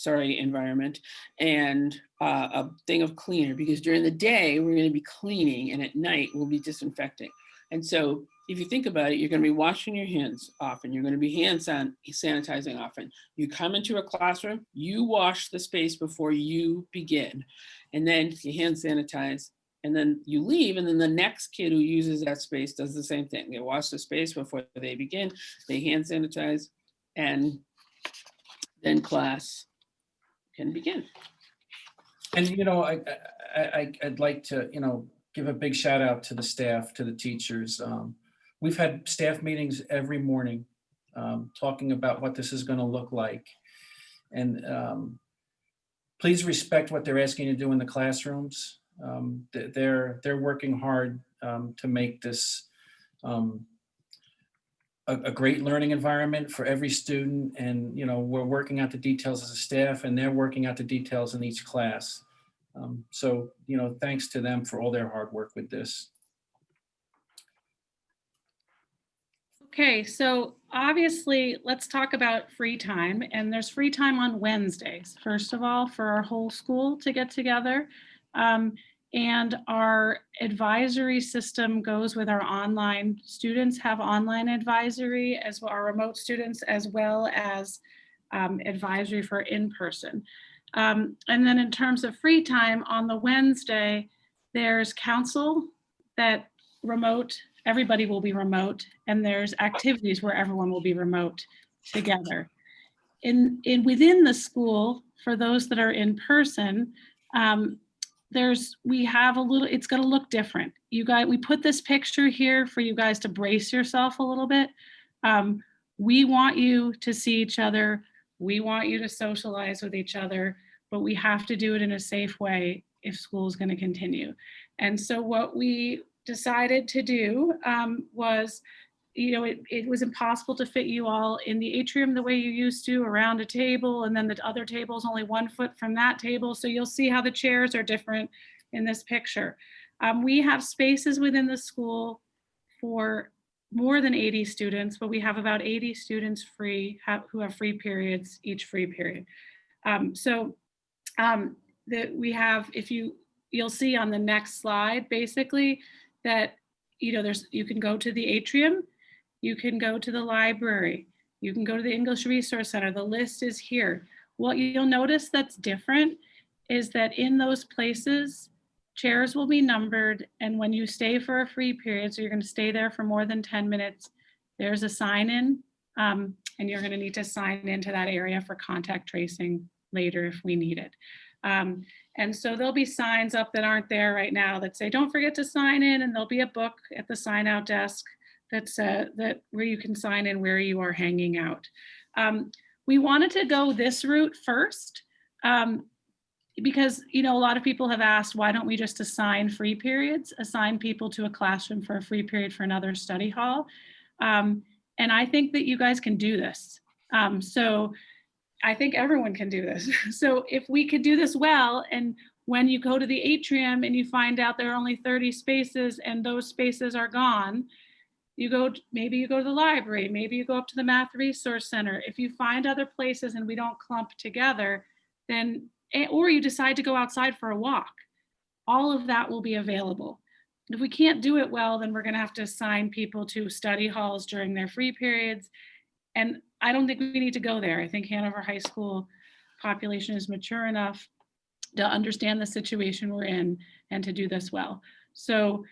environment, and a thing of cleaner, because during the day we're going to be cleaning and at night we'll be disinfecting. And so if you think about it, you're going to be washing your hands often. You're going to be sanitizing often. You come into a classroom, you wash the space before you begin, and then you hand sanitize, and then you leave, and then the next kid who uses that space does the same thing. They wash the space before they begin, they hand sanitize, and then class can begin. And, you know, I'd like to, you know, give a big shout out to the staff, to the teachers. We've had staff meetings every morning talking about what this is going to look like. And please respect what they're asking you to do in the classrooms. They're working hard to make this a great learning environment for every student. And, you know, we're working out the details as a staff, and they're working out the details in each class. So, you know, thanks to them for all their hard work with this. Okay, so obviously, let's talk about free time. And there's free time on Wednesdays, first of all, for our whole school to get together. And our advisory system goes with our online students, have online advisory, as well, our remote students, as well as advisory for in-person. And then in terms of free time on the Wednesday, there's council that remote, everybody will be remote, and there's activities where everyone will be remote together. Within the school, for those that are in person, we have a little, it's going to look different. We put this picture here for you guys to brace yourself a little bit. We want you to see each other. We want you to socialize with each other, but we have to do it in a safe way if school is going to continue. And so what we decided to do was, you know, it was impossible to fit you all in the atrium the way you used to, around a table, and then the other table is only 1 foot from that table. So you'll see how the chairs are different in this picture. We have spaces within the school for more than 80 students, but we have about 80 students free who have free periods, each free period. We have, you'll see on the next slide, basically, that, you know, you can go to the atrium, you can go to the library, you can go to the English Resource Center. The list is here. What you'll notice that's different is that in those places, chairs will be numbered, and when you stay for a free period, so you're going to stay there for more than 10 minutes, there's a sign-in, and you're going to need to sign into that area for contact tracing later if we need it. And so there'll be signs up that aren't there right now that say, don't forget to sign in, and there'll be a book at the sign out desk that's where you can sign in where you are hanging out. We wanted to go this route first because, you know, a lot of people have asked, why don't we just assign free periods, assign people to a classroom for a free period for another study hall? And I think that you guys can do this. So I think everyone can do this. So if we could do this well, and when you go to the atrium and you find out there are only 30 spaces and those spaces are gone, maybe you go to the library, maybe you go up to the Math Resource Center. If you find other places and we don't clump together, then, or you decide to go outside for a walk, all of that will be available. If we can't do it well, then we're going to have to assign people to study halls during their free periods. And I don't think we need to go there. I think Hanover High School population is mature enough to understand the situation we're in and to do this well. So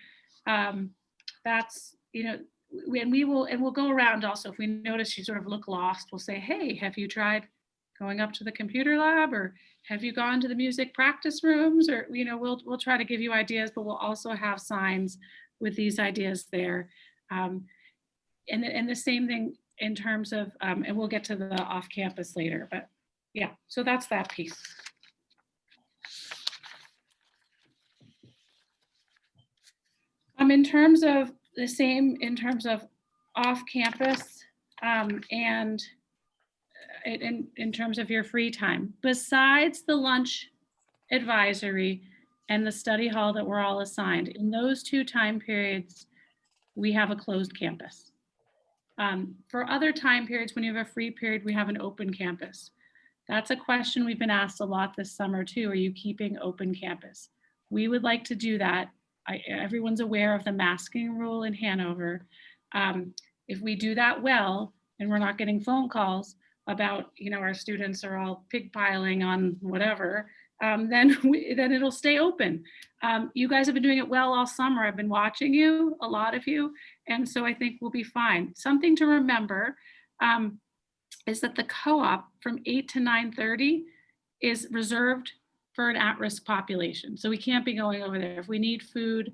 that's, you know, we'll go around also. If we notice you sort of look lost, we'll say, hey, have you tried going up to the computer lab, or have you gone to the music practice rooms? Or, you know, we'll try to give you ideas, but we'll also have signs with these ideas there. And the same thing in terms of, and we'll get to the off-campus later, but yeah, so that's that piece. In terms of the same, in terms of off-campus and in terms of your free time, besides the lunch advisory and the study hall that we're all assigned, in those 2 time periods, we have a closed campus. For other time periods, when you have a free period, we have an open campus. That's a question we've been asked a lot this summer too. Are you keeping open campus? We would like to do that. Everyone's aware of the masking rule in Hanover. If we do that well, and we're not getting phone calls about, our students are all pigpiling on whatever, then it'll stay open. You guys have been doing it well all summer. I've been watching you, a lot of you, and so I think we'll be fine. Something to remember is that the co-op from 8 to 9:30 is reserved for an at-risk population. So we can't be going over there. If we need food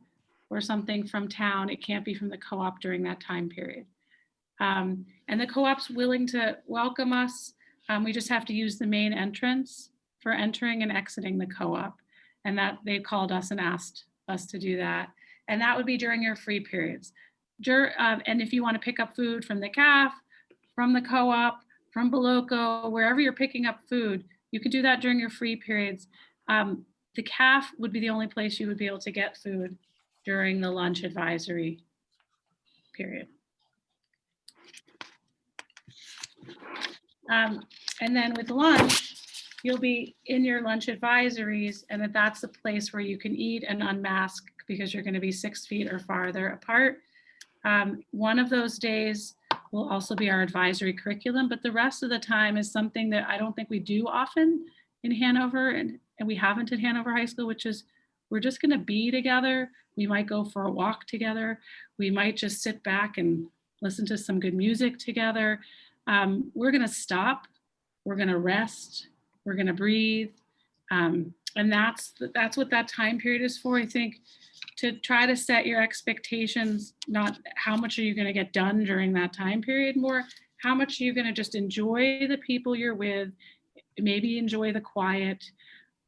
or something from town, it can't be from the co-op during that time period. And the co-op's willing to welcome us. We just have to use the main entrance for entering and exiting the co-op. And that they called us and asked us to do that. And that would be during your free periods. And if you want to pick up food from the CAF, from the co-op, from Beloco, wherever you're picking up food, you can do that during your free periods. The CAF would be the only place you would be able to get food during the lunch advisory period. And then with lunch, you'll be in your lunch advisories, and that's the place where you can eat and unmask because you're going to be 6 feet or farther apart. One of those days will also be our advisory curriculum, but the rest of the time is something that I don't think we do often in Hanover, and we haven't at Hanover High School, which is we're just going to be together. We might go for a walk together. We might just sit back and listen to some good music together. We're going to stop. We're going to rest. We're going to breathe. And that's what that time period is for. I think to try to set your expectations, not how much are you going to get done during that time period, more how much are you going to just enjoy the people you're with, maybe enjoy the quiet,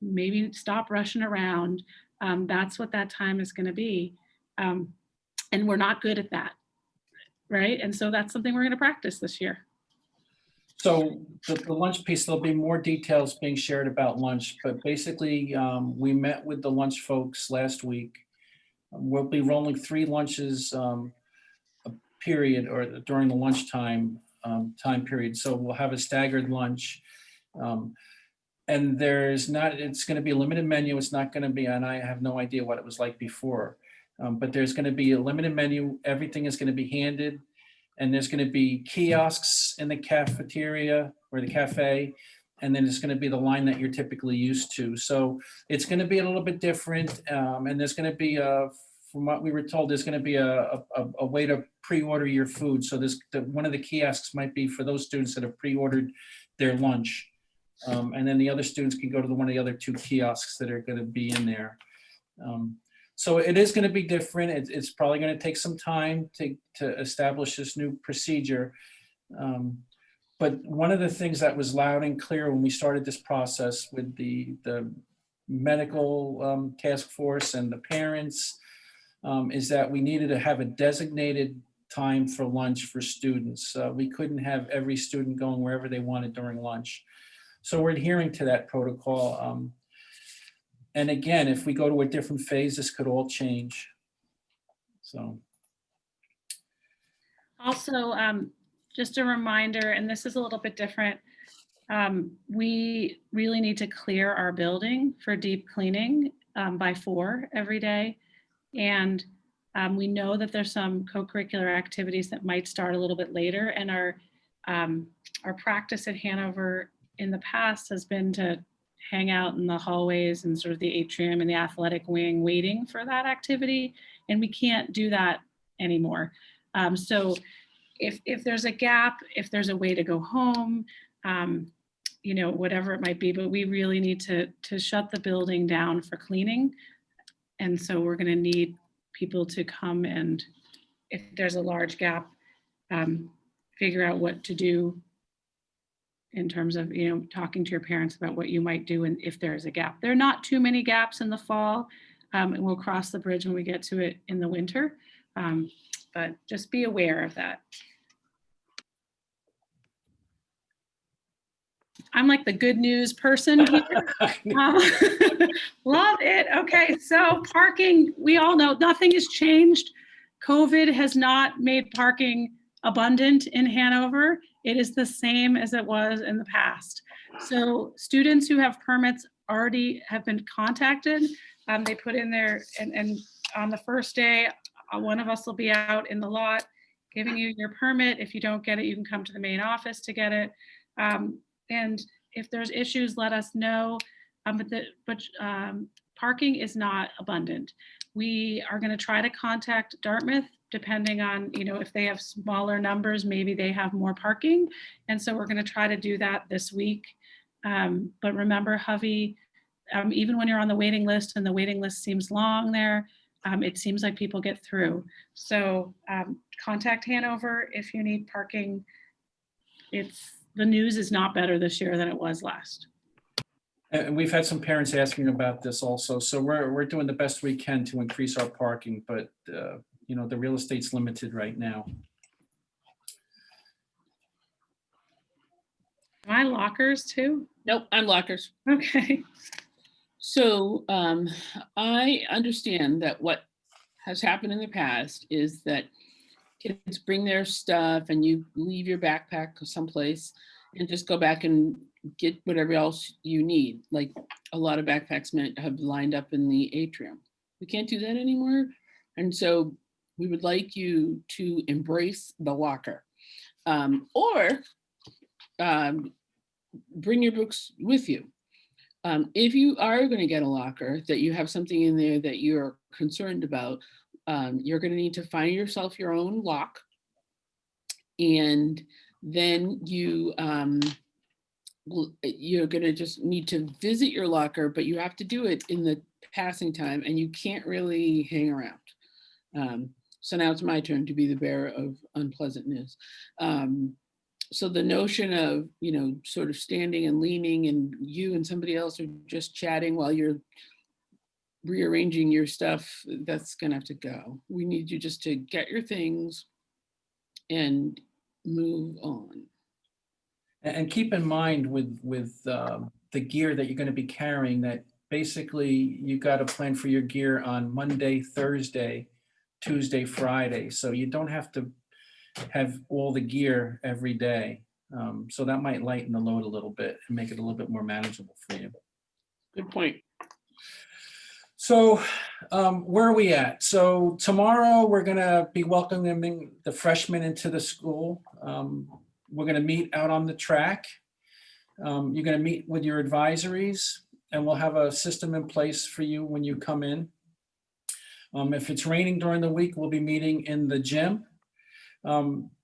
maybe stop rushing around. That's what that time is going to be. And we're not good at that, right? And so that's something we're going to practice this year. So the lunch piece, there'll be more details being shared about lunch, but basically we met with the lunch folks last week. We'll be rolling 3 lunches a period or during the lunchtime time period. So we'll have a staggered lunch. And it's going to be a limited menu. It's not going to be, and I have no idea what it was like before, but there's going to be a limited menu. Everything is going to be handed. And there's going to be kiosks in the cafeteria or the cafe. And then it's going to be the line that you're typically used to. So it's going to be a little bit different. And there's going to be, from what we were told, there's going to be a way to pre-order your food. So one of the kiosks might be for those students that have pre-ordered their lunch. And then the other students can go to one of the other 2 kiosks that are going to be in there. So it is going to be different. It's probably going to take some time to establish this new procedure. But one of the things that was loud and clear when we started this process with the medical task force and the parents is that we needed to have a designated time for lunch for students. We couldn't have every student going wherever they wanted during lunch. So we're adhering to that protocol. And again, if we go to a different phase, this could all change. So. Also, just a reminder, and this is a little bit different, we really need to clear our building for deep cleaning by 4 every day. And we know that there's some co-curricular activities that might start a little bit later. And our practice at Hanover in the past has been to hang out in the hallways and sort of the atrium and the athletic wing waiting for that activity. And we can't do that anymore. So if there's a gap, if there's a way to go home, whatever it might be, but we really need to shut the building down for cleaning. And so we're gonna need people to come and if there's a large gap, figure out what to do in terms of, talking to your parents about what you might do and if there's a gap. There are not too many gaps in the fall, and we'll cross the bridge when we get to it in the winter, but just be aware of that. I'm like the good news person here. Love it. Okay, so parking, we all know nothing has changed. COVID has not made parking abundant in Hanover. It is the same as it was in the past. So students who have permits already have been contacted. They put in their, and on the first day, one of us will be out in the lot giving you your permit. If you don't get it, you can come to the main office to get it. And if there's issues, let us know. But parking is not abundant. We are going to try to contact Dartmouth, depending on, if they have smaller numbers, maybe they have more parking. And so we're going to try to do that this week. But remember, Hovey, even when you're on the waiting list and the waiting list seems long there, it seems like people get through. So contact Hanover if you need parking. The news is not better this year than it was last. And we've had some parents asking about this also. So we're doing the best we can to increase our parking, but the real estate's limited right now. Am I lockers too? Nope, I'm lockers. Okay. So I understand that what has happened in the past is that kids bring their stuff and you leave your backpack someplace and just go back and get whatever else you need. Like a lot of backpacks have lined up in the atrium. We can't do that anymore. And so we would like you to embrace the locker, or bring your books with you. If you are going to get a locker, that you have something in there that you're concerned about, you're going to need to find yourself your own lock. And then you're going to just need to visit your locker, but you have to do it in the passing time and you can't really hang around. So now it's my turn to be the bearer of unpleasant news. So the notion of, sort of standing and leaning and you and somebody else are just chatting while you're rearranging your stuff, that's gonna have to go. We need you just to get your things and move on. And keep in mind with the gear that you're going to be carrying, that basically you got to plan for your gear on Monday, Thursday, Tuesday, Friday. So you don't have to have all the gear every day. So that might lighten the load a little bit and make it a little bit more manageable for you. Good point. So where are we at? So tomorrow we're going to be welcoming the freshmen into the school. We're going to meet out on the track. You're going to meet with your advisories, and we'll have a system in place for you when you come in. If it's raining during the week, we'll be meeting in the gym.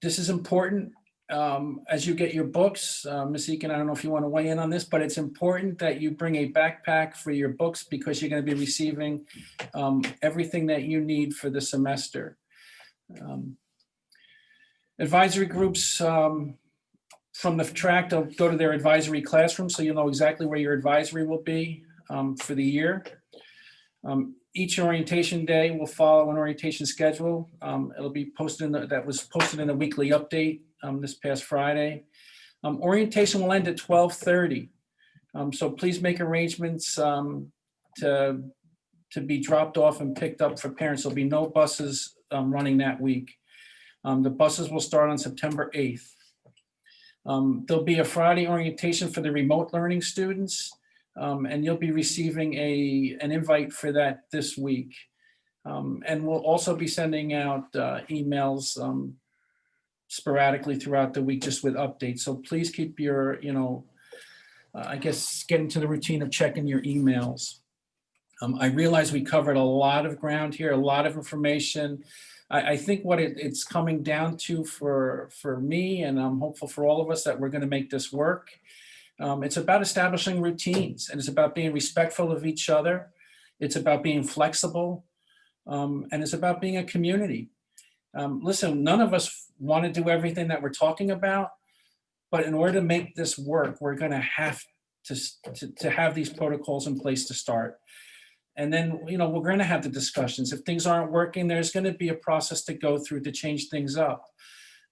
This is important as you get your books. Ms. Eakin, I don't know if you want to weigh in on this, but it's important that you bring a backpack for your books because you're going to be receiving everything that you need for the semester. Advisory groups from the track, they'll go to their advisory classroom, so you'll know exactly where your advisory will be for the year. Each orientation day will follow an orientation schedule. It'll be posted that was posted in the weekly update this past Friday. Orientation will end at 12:30. So please make arrangements to be dropped off and picked up for parents. There'll be no buses running that week. The buses will start on September 8th. There'll be a Friday orientation for the remote learning students. And you'll be receiving an invite for that this week. And we'll also be sending out emails sporadically throughout the week just with updates. So please keep your, I guess, get into the routine of checking your emails. I realize we covered a lot of ground here, a lot of information. I think what it's coming down to for me, and I'm hopeful for all of us, that we're going to make this work. It's about establishing routines, and it's about being respectful of each other. It's about being flexible, and it's about being a community. Listen, none of us want to do everything that we're talking about, but in order to make this work, we're going to have to have these protocols in place to start. And then, we're going to have the discussions. If things aren't working, there's going to be a process to go through to change things up.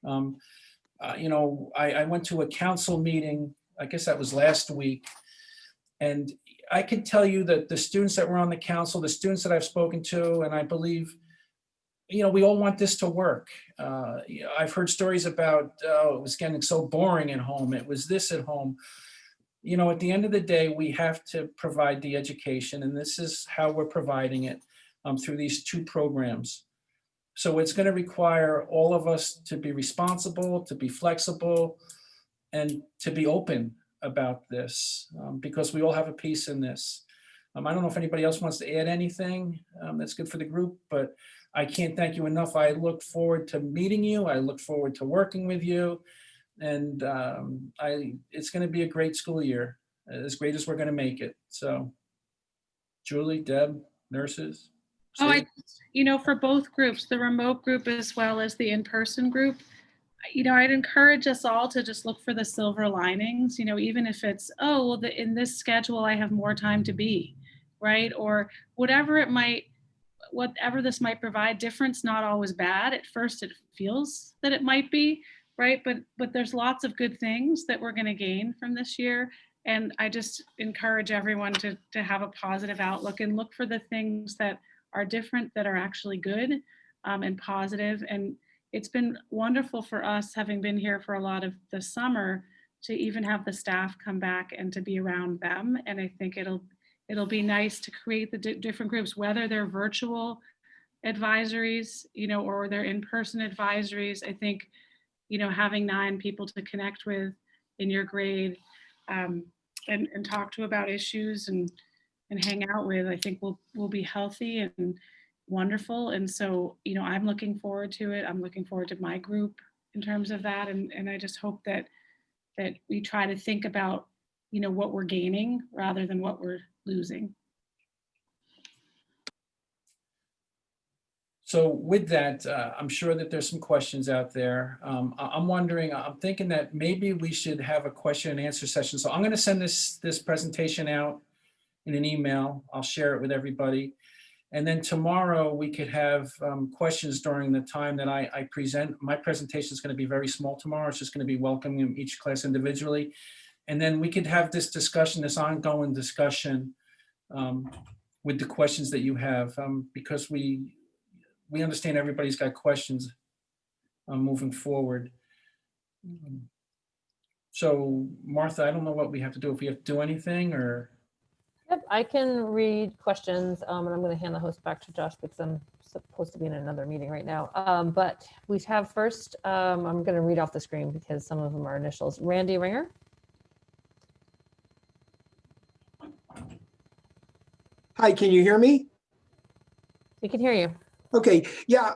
I went to a council meeting, I guess that was last week. And I can tell you that the students that were on the council, the students that I've spoken to, and I believe we all want this to work. I've heard stories about, it was getting so boring at home. It was this at home. At the end of the day, we have to provide the education, and this is how we're providing it through these 2 programs. So it's going to require all of us to be responsible, to be flexible, and to be open about this, because we all have a piece in this. I don't know if anybody else wants to add anything that's good for the group, but I can't thank you enough. I look forward to meeting you. I look forward to working with you. And it's going to be a great school year, as great as we're going to make it. So, Julie, Deb, nurses. Oh, Steve? for both groups, the remote group as well as the in-person group, I'd encourage us all to just look for the silver linings, even if it's, oh, well, in this schedule, I have more time to be, right? Or whatever this might provide. Difference not always bad. At first, it feels that it might be, right? But there's lots of good things that we're going to gain from this year. And I just encourage everyone to have a positive outlook and look for the things that are different, that are actually good and positive. And it's been wonderful for us, having been here for a lot of the summer, to even have the staff come back and to be around them. And I think it'll be nice to create the different groups, whether they're virtual advisories, or they're in-person advisories. I think, having 9 people to connect with in your grade and talk to about issues and hang out with, I think will be healthy and wonderful. And so, I'm looking forward to it. I'm looking forward to my group in terms of that. And I just hope that we try to think about, what we're gaining rather than what we're losing. So with that, I'm sure that there's some questions out there. I'm thinking that maybe we should have a question and answer session. So I'm going to send this presentation out in an email. I'll share it with everybody. And then tomorrow we could have questions during the time that I present. My presentation is going to be very small tomorrow. It's just going to be welcoming each class individually. And then we could have this discussion, this ongoing discussion with the questions that you have, because we understand everybody's got questions moving forward. So Martha, I don't know what we have to do, if we have to do anything or. Yep, I can read questions, and I'm going to hand the host back to Josh because I'm supposed to be in another meeting right now. But we have first, I'm going to read off the screen because some of them are initials. Randy Ringer. Hi, can you hear me? We can hear you. Okay, yeah,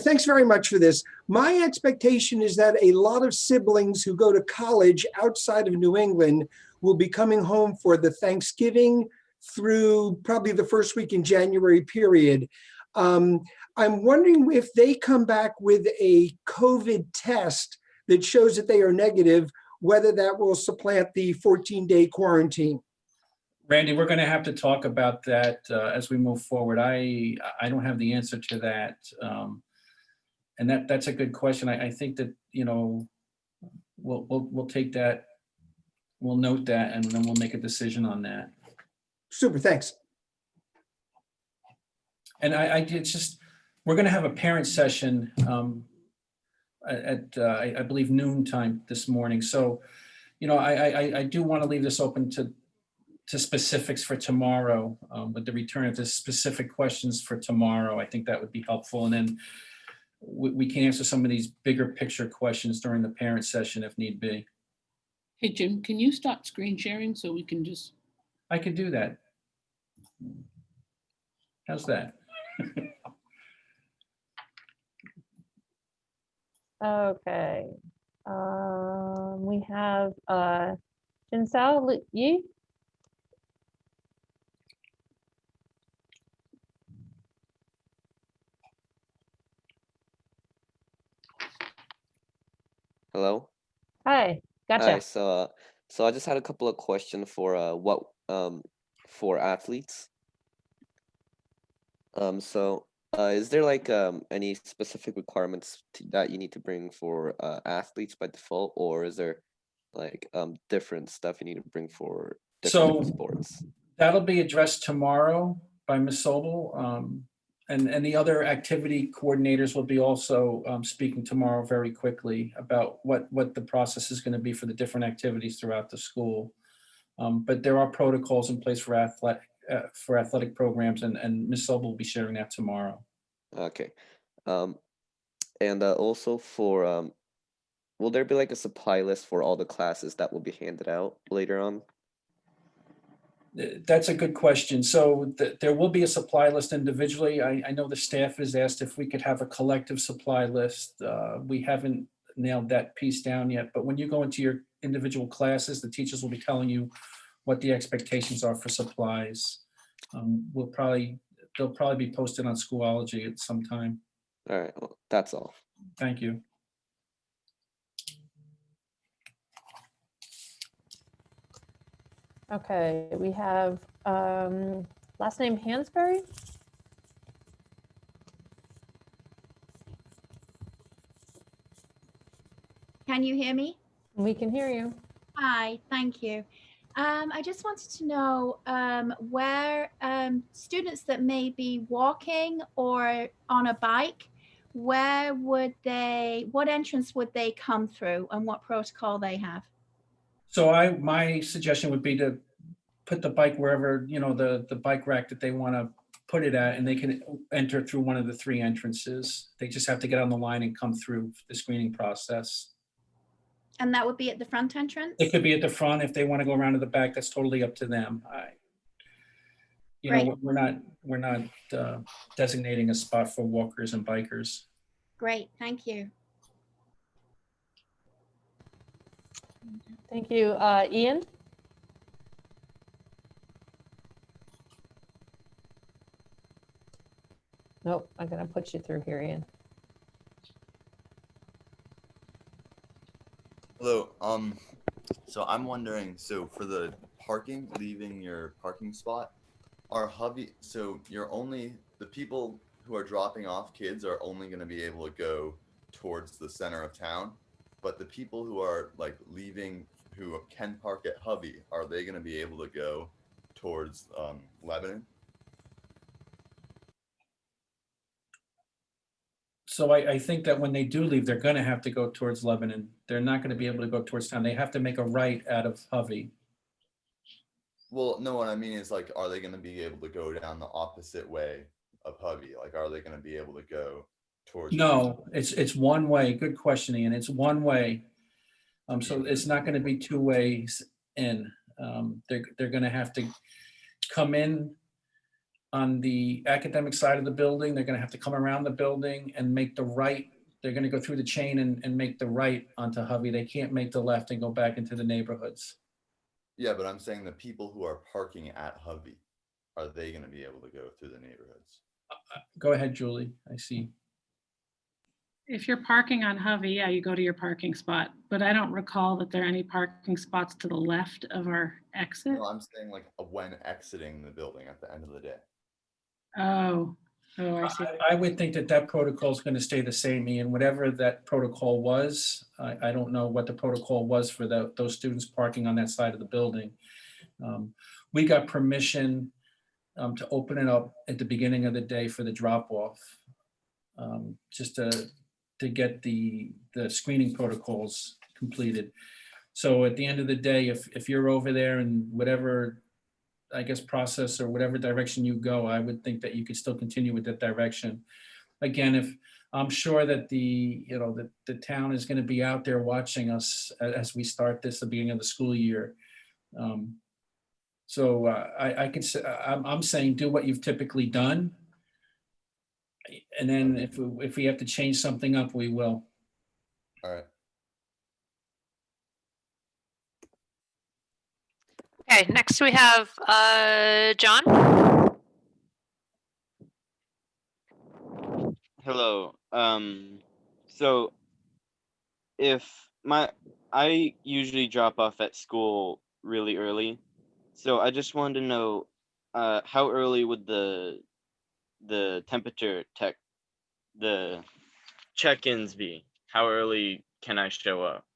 thanks very much for this. My expectation is that a lot of siblings who go to college outside of New England will be coming home for the Thanksgiving through probably the first week in January period. I'm wondering if they come back with a COVID test that shows that they are negative, whether that will supplant the 14-day quarantine. Randy, we're going to have to talk about that as we move forward. I don't have the answer to that. And that's a good question. I think that, we'll take that, we'll note that, and then we'll make a decision on that. Super, thanks. And it's just, we're going to have a parent session at I believe noon time this morning. So, I do want to leave this open to specifics for tomorrow, with the return of the specific questions for tomorrow. I think that would be helpful. And then we can answer some of these bigger picture questions during the parent session if need be. Hey, Jim, can you stop screen sharing so we can just. I could do that. How's that? Okay. We have Jinsao Yi. Hello. Hi, gotcha. Hi. So I just had a couple of questions for for athletes. Is there like any specific requirements that you need to bring for athletes by default, or is there like different stuff you need to bring for different sports? That'll be addressed tomorrow by Ms. Sobel. And the other activity coordinators will be also speaking tomorrow very quickly about what the process is going to be for the different activities throughout the school. But there are protocols in place for athletic programs, and Ms. Sobel will be sharing that tomorrow. Okay. And also for will there be like a supply list for all the classes that will be handed out later on? That's a good question. So there will be a supply list individually. I know the staff has asked if we could have a collective supply list. We haven't nailed that piece down yet, but when you go into your individual classes, the teachers will be telling you what the expectations are for supplies. They'll probably be posted on Schoology at some time. All right, well, that's all. Thank you. Okay, we have last name Hansberry. Can you hear me? We can hear you. Hi, thank you. I just wanted to know where students that may be walking or on a bike, what entrance would they come through and what protocol they have? So my suggestion would be to put the bike wherever, the bike rack that they want to put it at, and they can enter through one of the 3 entrances. They just have to get on the line and come through the screening process. And that would be at the front entrance? It could be at the front. If they want to go around to the back, that's totally up to them. Great. We're not designating a spot for walkers and bikers. Great, thank you. Thank you. Ian? Nope, I'm gonna put you through here, Ian. Hello. So I'm wondering, so for the parking, leaving your parking spot, so the people who are dropping off kids are only going to be able to go towards the center of town, but the people who are like leaving, who can park at Hubby, are they going to be able to go towards Lebanon? So I think that when they do leave, they're going to have to go towards Lebanon. They're not going to be able to go towards town. They have to make a right out of Hovey. Well, no, what I mean is like, are they going to be able to go down the opposite way of Hovey? Like, are they going to be able to go towards? No, it's one way. Good question, Ian. It's one way. So it's not going to be 2 ways in. They're going to have to come in on the academic side of the building. They're going to have to come around the building and make the right. They're going to go through the chain and make the right onto Hovey. They can't make the left and go back into the neighborhoods. Yeah, but I'm saying the people who are parking at Hovey, are they going to be able to go through the neighborhoods? Go ahead, Julie. I see. If you're parking on Hovey, yeah, you go to your parking spot, but I don't recall that there are any parking spots to the left of our exit. No, I'm saying like when exiting the building at the end of the day. Oh, I see. I would think that protocol is going to stay the same, Ian. Whatever that protocol was, I don't know what the protocol was for those students parking on that side of the building. We got permission to open it up at the beginning of the day for the drop-off, just to get the screening protocols completed. So at the end of the day, if you're over there and whatever, I guess, process or whatever direction you go, I would think that you could still continue with that direction. Again, if I'm sure that the town is going to be out there watching us as we start this at the beginning of the school year. So I could say, I'm saying do what you've typically done. And then if we have to change something up, we will. All right. Okay, next we have John. Hello. So I usually drop off at school really early. So I just wanted to know how early would the temperature the check-ins be? How early can I show up?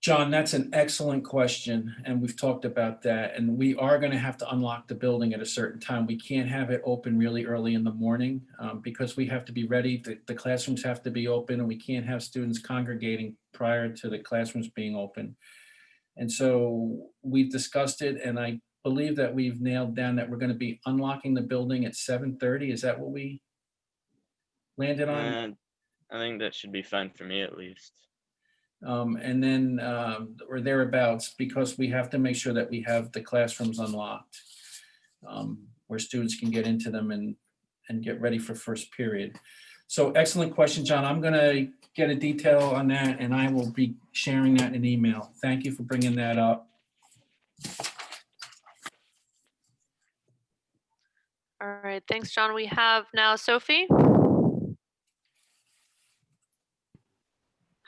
John, that's an excellent question, and we've talked about that, and we are going to have to unlock the building at a certain time. We can't have it open really early in the morning because we have to be ready. The classrooms have to be open, and we can't have students congregating prior to the classrooms being open. And so we've discussed it, and I believe that we've nailed down that we're going to be unlocking the building at 7:30. Is that what we landed on? And I think that should be fine for me at least. And then, or thereabouts, because we have to make sure that we have the classrooms unlocked, where students can get into them and get ready for first period. So excellent question, John. I'm gonna get a detail on that, and I will be sharing that in an email. Thank you for bringing that up. All right, thanks, John. We have now Sophie.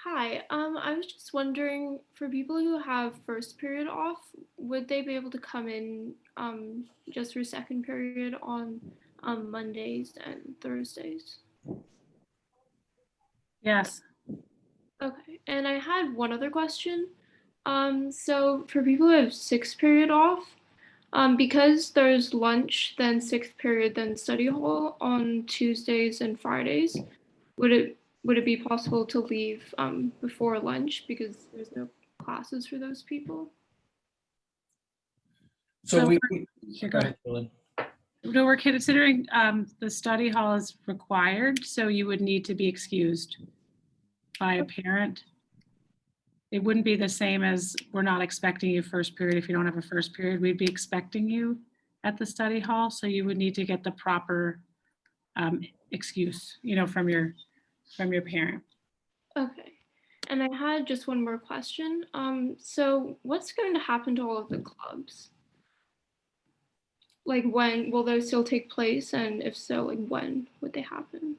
Hi, I was just wondering, for people who have first period off, would they be able to come in just for second period on Mondays and Thursdays? Yes. Okay, and I had one other question. So for people who have sixth period off, because there's lunch, then sixth period, then study hall on Tuesdays and Fridays, would it be possible to leave before lunch because there's no classes for those people? So we, Go ahead. No, we're considering the study hall is required, so you would need to be excused by a parent. It wouldn't be the same as we're not expecting you first period if you don't have a first period. We'd be expecting you at the study hall, so you would need to get the proper excuse, from your parent. Okay. And I had just one more question. So what's going to happen to all of the clubs? Like, when will those still take place? And if so, like, when would they happen?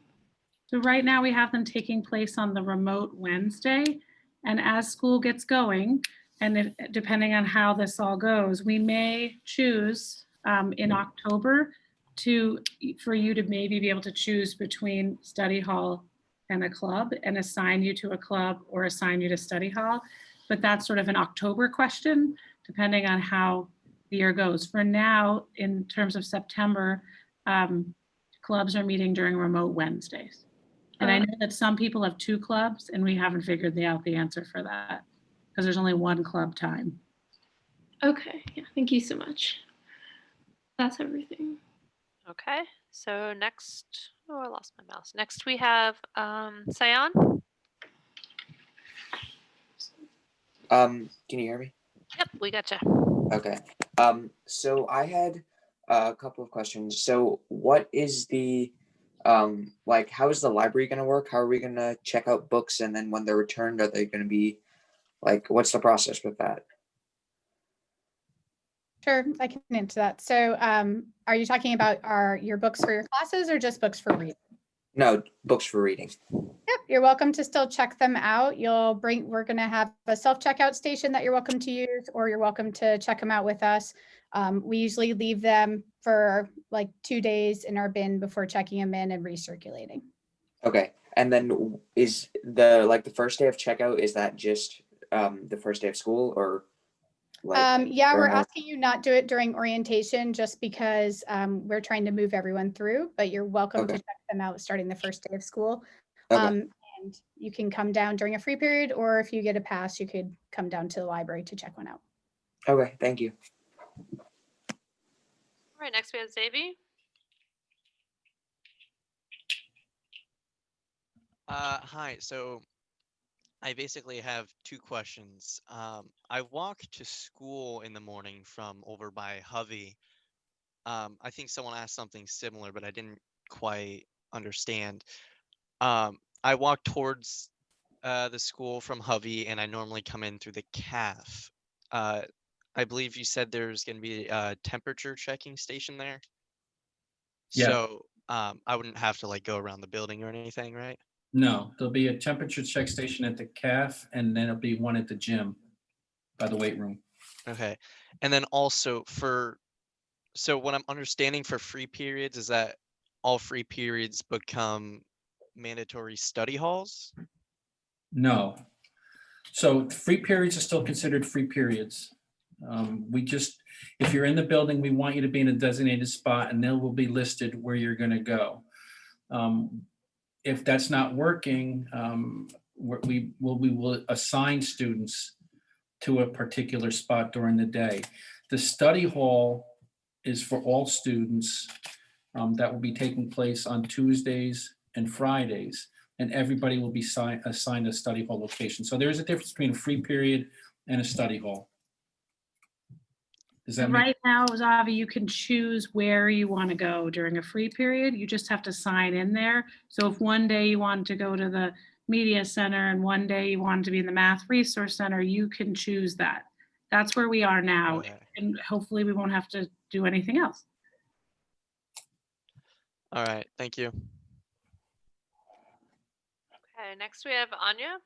So right now we have them taking place on the remote Wednesday. And as school gets going, and depending on how this all goes, we may choose in October for you to maybe be able to choose between study hall and a club and assign you to a club or assign you to study hall. But that's sort of an October question, depending on how the year goes. For now, in terms of September, clubs are meeting during remote Wednesdays. And I know that some people have 2 clubs, and we haven't figured out the answer for that because there's only 1 club time. Okay, yeah, thank you so much. That's everything. Okay, so next, I lost my mouse. Next we have Sayan. Can you hear me? Yep, we gotcha. Okay. So I had a couple of questions. So what is the how is the library going to work? How are we going to check out books, and then when they're returned, are they going to be what's the process with that? Sure, I can answer that. So are you talking about your books for your classes or just books for reading? No, books for reading. Yep, you're welcome to still check them out. We're going to have a self-checkout station that you're welcome to use, or you're welcome to check them out with us. We usually leave them for 2 days in our bin before checking them in and recirculating. Okay. And then is the first day of checkout, is that just the first day of school, or yeah, we're asking you not do it during orientation just because we're trying to move everyone through, but you're welcome to check them out starting the first day of school. And you can come down during a free period, or if you get a pass, you could come down to the library to check one out. Okay, thank you. All right, next we have Xavi. Hi, so I basically have 2 questions. I walk to school in the morning from over by Hovey. I think someone asked something similar, but I didn't quite understand. I walk towards the school from Hovey, and I normally come in through the CAF. I believe you said there's going to be a temperature checking station there. Yeah. So I wouldn't have to go around the building or anything, right? No, there'll be a temperature check station at the CAF, and then there'll be one at the gym by the weight room. Okay. And then also so what I'm understanding for free periods is that all free periods become mandatory study halls? No. So free periods are still considered free periods. We just, if you're in the building, we want you to be in a designated spot and they will be listed where you're going to go. If that's not working, we will assign students to a particular spot during the day. The study hall is for all students. That will be taking place on Tuesdays and Fridays, and everybody will be assigned a study hall location. So there is a difference between a free period and a study hall. Does that make Right now, Zavi, you can choose where you want to go during a free period. You just have to sign in there. So if one day you want to go to the media center and one day you want to be in the math resource center, you can choose that. That's where we are now. Okay. And hopefully we won't have to do anything else. All right, thank you. Okay, next we have Anya.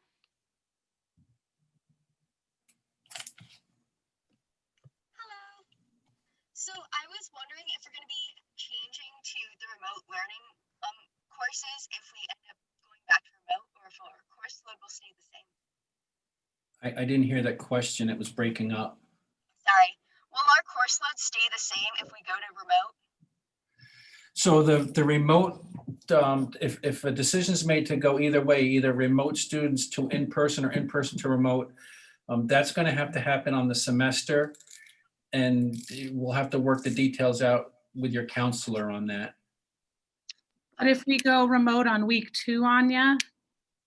So I was wondering if we're going to be changing to the remote learning courses if we end up going back to remote, or if our course load will stay the same. I didn't hear that question. It was breaking up. Sorry. Will our course load stay the same if we go to remote? So the remote, if a decision is made to go either way, either remote students to in-person or in-person to remote, that's going to happen on the semester. And we'll have to work the details out with your counselor on that. But if we go remote on week 2, Anya,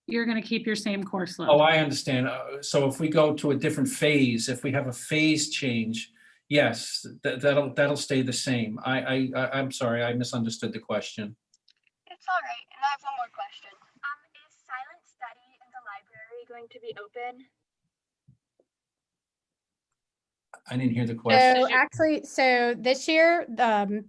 you're going to keep your same course load. Oh, I understand. So if we go to a different phase, if we have a phase change, yes, that'll stay the same. I'm sorry, I misunderstood the question. It's all right. And I have one more question. Is silent study in the library going to be open? I didn't hear the question. So actually, so this year,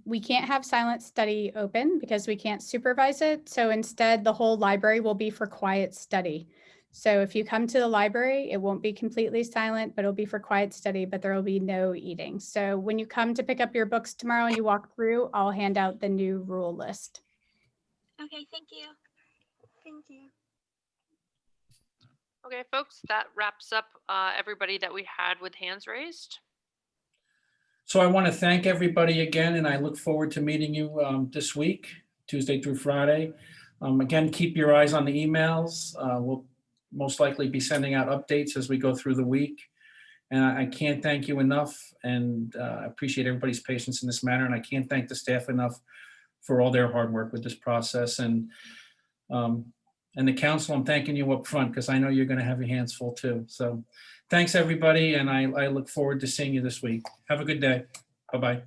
we can't have silent study open because we can't supervise it. So instead, the whole library will be for quiet study. So if you come to the library, it won't be completely silent, but it'll be for quiet study, but there will be no eating. So when you come to pick up your books tomorrow and you walk through, I'll hand out the new rule list. Okay, thank you. Thank you. Okay, folks, that wraps up everybody that we had with hands raised. So I want to thank everybody again, and I look forward to meeting you this week, Tuesday through Friday. Again, keep your eyes on the emails. We'll most likely be sending out updates as we go through the week. And I can't thank you enough, and I appreciate everybody's patience in this matter. And I can't thank the staff enough for all their hard work with this process. And the council, I'm thanking you up front because I know you're going to have your hands full too. So thanks, everybody. And I look forward to seeing you this week. Have a good day. Bye-bye.